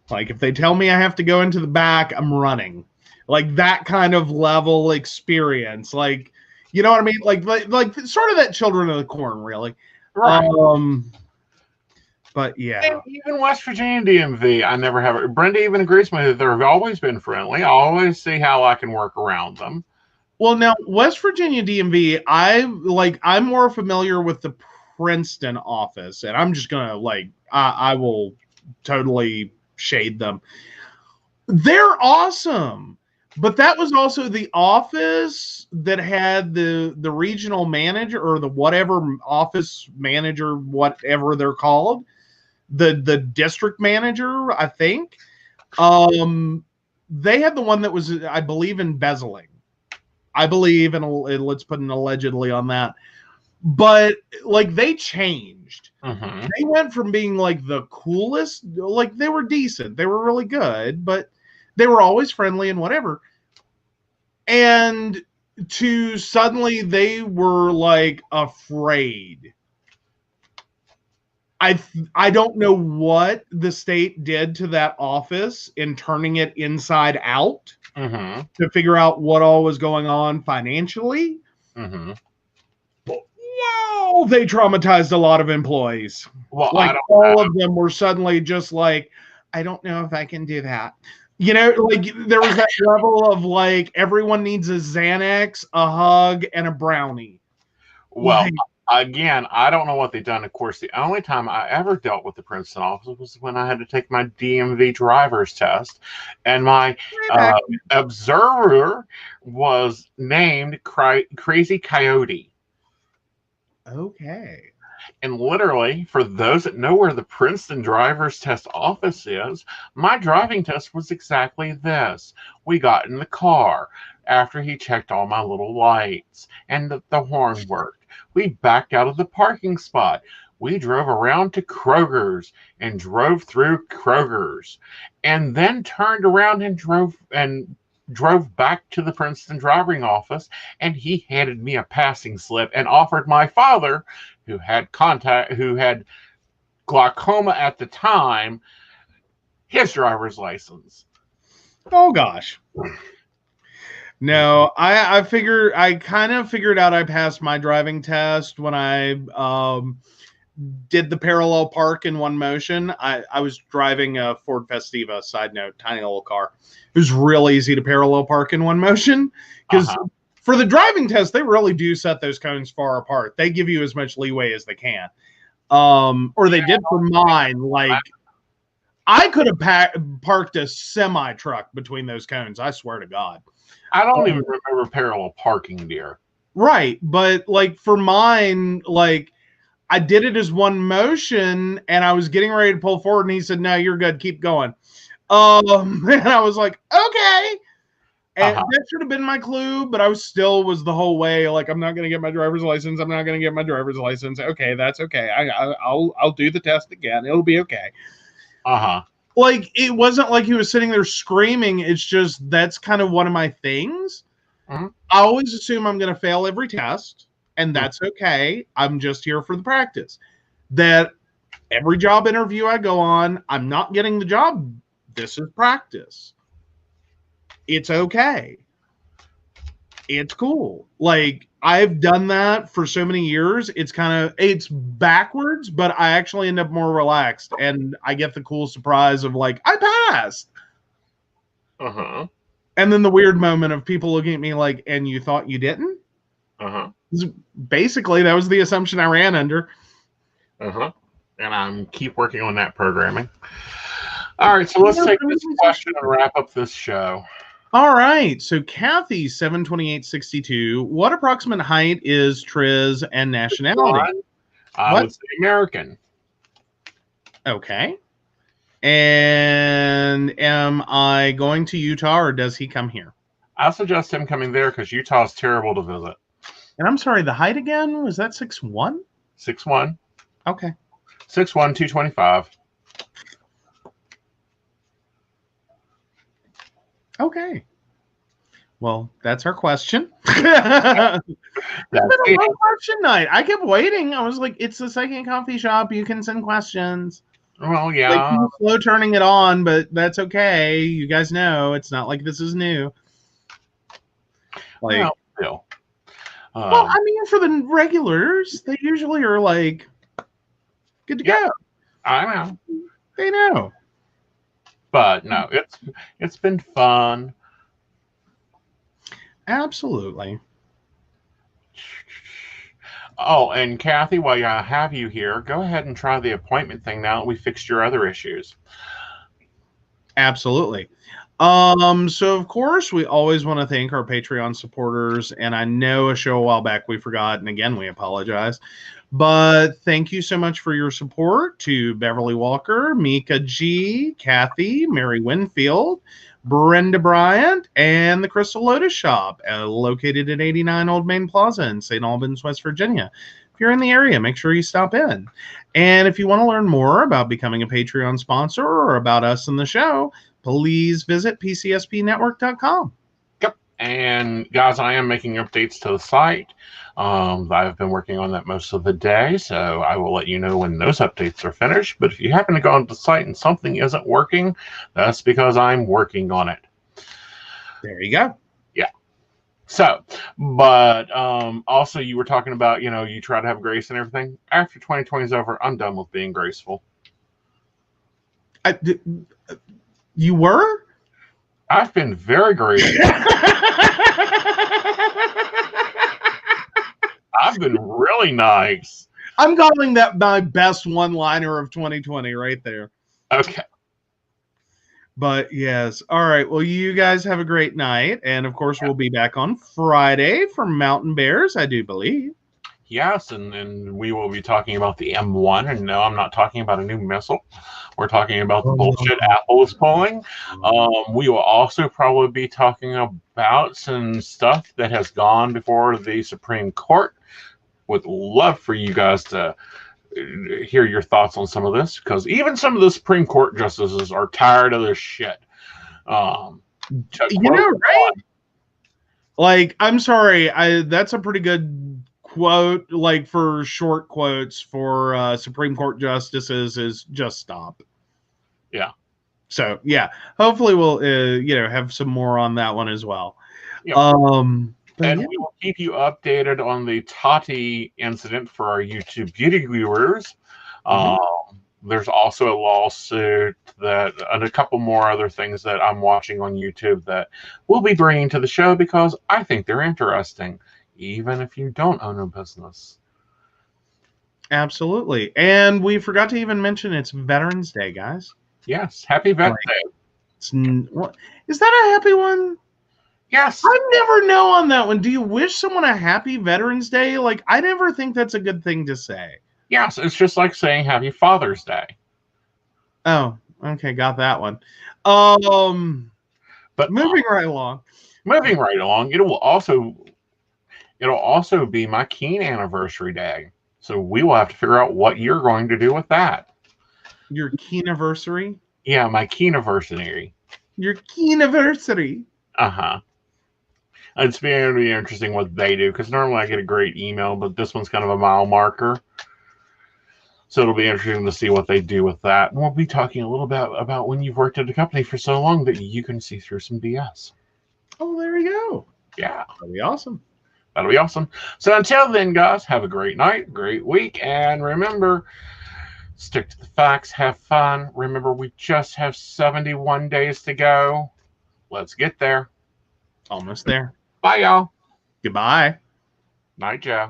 like if they tell me I have to go into the back, I'm running. Like that kind of level experience. Like, you know what I mean? Like sort of that Children of the Corn, really. Right. But yeah. And even West Virginia DMV, I never have it. Brenda even agrees with me that they've always been friendly. I always see how I can work around them. Well, now West Virginia DMV, I'm more familiar with the Princeton office, and I'm just gonna I will totally shade them. They're awesome, but that was also the office that had the regional manager or the whatever office manager, whatever they're called, the district manager, I think. They had the one that was, I believe, embezzling. I believe, and let's put an allegedly on that. But like they changed. Mm-hmm. They went from being like the coolest, like they were decent, they were really good, but they were always friendly and whatever. And to suddenly they were like afraid. I don't know what the state did to that office in turning it inside out to figure out what all was going on financially. Wow, they traumatized a lot of employees. Well, like all of them were suddenly just like, I don't know if I can do that. Like there was that level of like everyone needs a Xanax, a hug, and a brownie. Well, again, I don't know what they've done. Of course, the only time I ever dealt with the Princeton office was when I had to take my DMV driver's test, and my observer was named Crazy Coyote. Okay. And literally, for those that know where the Princeton driver's test office is, my driving test was exactly this. We got in the car after he checked all my little lights and the horn worked. We backed out of the parking spot. We drove around to Kroger's and drove through Kroger's and then turned around and drove back to the Princeton driving office, and he handed me a passing slip and offered my father, who had glaucoma at the time, his driver's license. Oh gosh. No, I kind of figured out I passed my driving test when I did the parallel park in one motion. I was driving a Ford Festiva, side note, tiny little car. It was real easy to parallel park in one motion because for the driving test, they really do set those cones far apart. They give you as much leeway as they can. Or they did for mine. Like I could have parked a semi truck between those cones. I swear to God. I don't even remember parallel parking, dear. Right. But like for mine, like I did it as one motion and I was getting ready to pull forward and he said, no, you're good. Keep going. And I was like, okay. And that should have been my clue, but I was the whole way like, I'm not going to get my driver's license. I'm not going to get my driver's license. Okay, that's okay. I'll do the test again. It'll be okay. Like, it wasn't like he was sitting there screaming. It's just that's kind of one of my things. I always assume I'm going to fail every test, and that's okay. I'm just here for the practice. That every job interview I go on, I'm not getting the job. This is practice. It's okay. It's cool. Like, I've done that for so many years. It's backwards, but I actually end up more relaxed, and I get the cool surprise of like, I passed. And then the weird moment of people looking at me like, and you thought you didn't? Basically, that was the assumption I ran under. And I'm keep working on that programming. All right, so let's take this question and wrap up this show. All right, so Kathy, 72862, what approximate height is Triz and nationality? I would say American. Okay. And am I going to Utah, or does he come here? I suggest him coming there because Utah is terrible to visit. And I'm sorry, the height again? Was that 6'1"? 6'1". Okay. 6'1", 225. Okay. Well, that's our question. It's been a long question night. I kept waiting. I was like, it's the second coffee shop. You can send questions. Well, yeah. Like, slow turning it on, but that's okay. You guys know it's not like this is new. Like, well, still. Well, I mean, for the regulars, they usually are like, good to go. I know. They know. But no, it's been fun. Absolutely. Oh, and Kathy, while I have you here, go ahead and try the appointment thing now that we fixed your other issues. Absolutely. So of course we always want to thank our Patreon supporters, and I know a show a while back we forgot, and again we apologize, but thank you so much for your support to Beverly Walker, Mika G, Kathy, Mary Winfield, Brenda Bryant, and the Crystal Lotus Shop, located at 89 Old Main Plaza in St. Albans, West Virginia. If you're in the area, make sure you stop in. And if you want to learn more about becoming a Patreon sponsor or about us and the show, please visit PCSPnetwork.com. Yep. And guys, I am making updates to the site. I've been working on that most of the day, so I will let you know when those updates are finished. But if you happen to go onto the site and something isn't working, that's because I'm working on it. There you go. Yeah. So, but also you were talking about, you try to have grace and everything. After 2020 is over, I'm done with being graceful. You were? I've been very graceful. I've been really nice. I'm calling that my best one-liner of 2020 right there. Okay. But yes. All right. Well, you guys have a great night. And of course, we'll be back on Friday for Mountain Bears, I do believe. Yes, and we will be talking about the M1. And no, I'm not talking about a new missile. We're talking about the bullshit Apple is pulling. We will also probably be talking about some stuff that has gone before the Supreme Court. Would love for you guys to hear your thoughts on some of this, because even some of the Supreme Court justices are tired of this shit. Right? Like, I'm sorry, that's a pretty good quote, like, for short quotes for Supreme Court justices, is just stop. Yeah. So, yeah, hopefully we'll, have some more on that one as well. Yep. And we will keep you updated on the Tati incident for our YouTube beauty viewers. There's also a lawsuit and a couple more other things that I'm watching on YouTube that we'll be bringing to the show because I think they're interesting, even if you don't own a business. Absolutely. And we forgot to even mention it's Veterans Day, guys. Yes. Happy Veterans Day. Is that a happy one? Yes. I never know on that one. Do you wish someone a happy Veterans Day? Like, I never think that's a good thing to say. Yes, it's just like saying Happy Father's Day. Oh, okay, got that one. But moving right along. Moving right along, it'll also be my Keen anniversary day. So we will have to figure out what you're going to do with that. Your Keen-anniversary? Yeah, my Keen-anniversary. Your Keen-anniversary. Uh-huh. It's going to be interesting what they do, because normally I get a great email, but this one's kind of a mile marker. So it'll be interesting to see what they do with that. And we'll be talking a little bit about when you've worked at a company for so long that you can see through some BS. Oh, there we go. Yeah. That'll be awesome. That'll be awesome. So until then, guys, have a great night, great week, and remember, stick to the facts, have fun. Remember, we just have 71 days to go. Let's get there. Almost there. Bye, y'all. Goodbye. Night, Joe.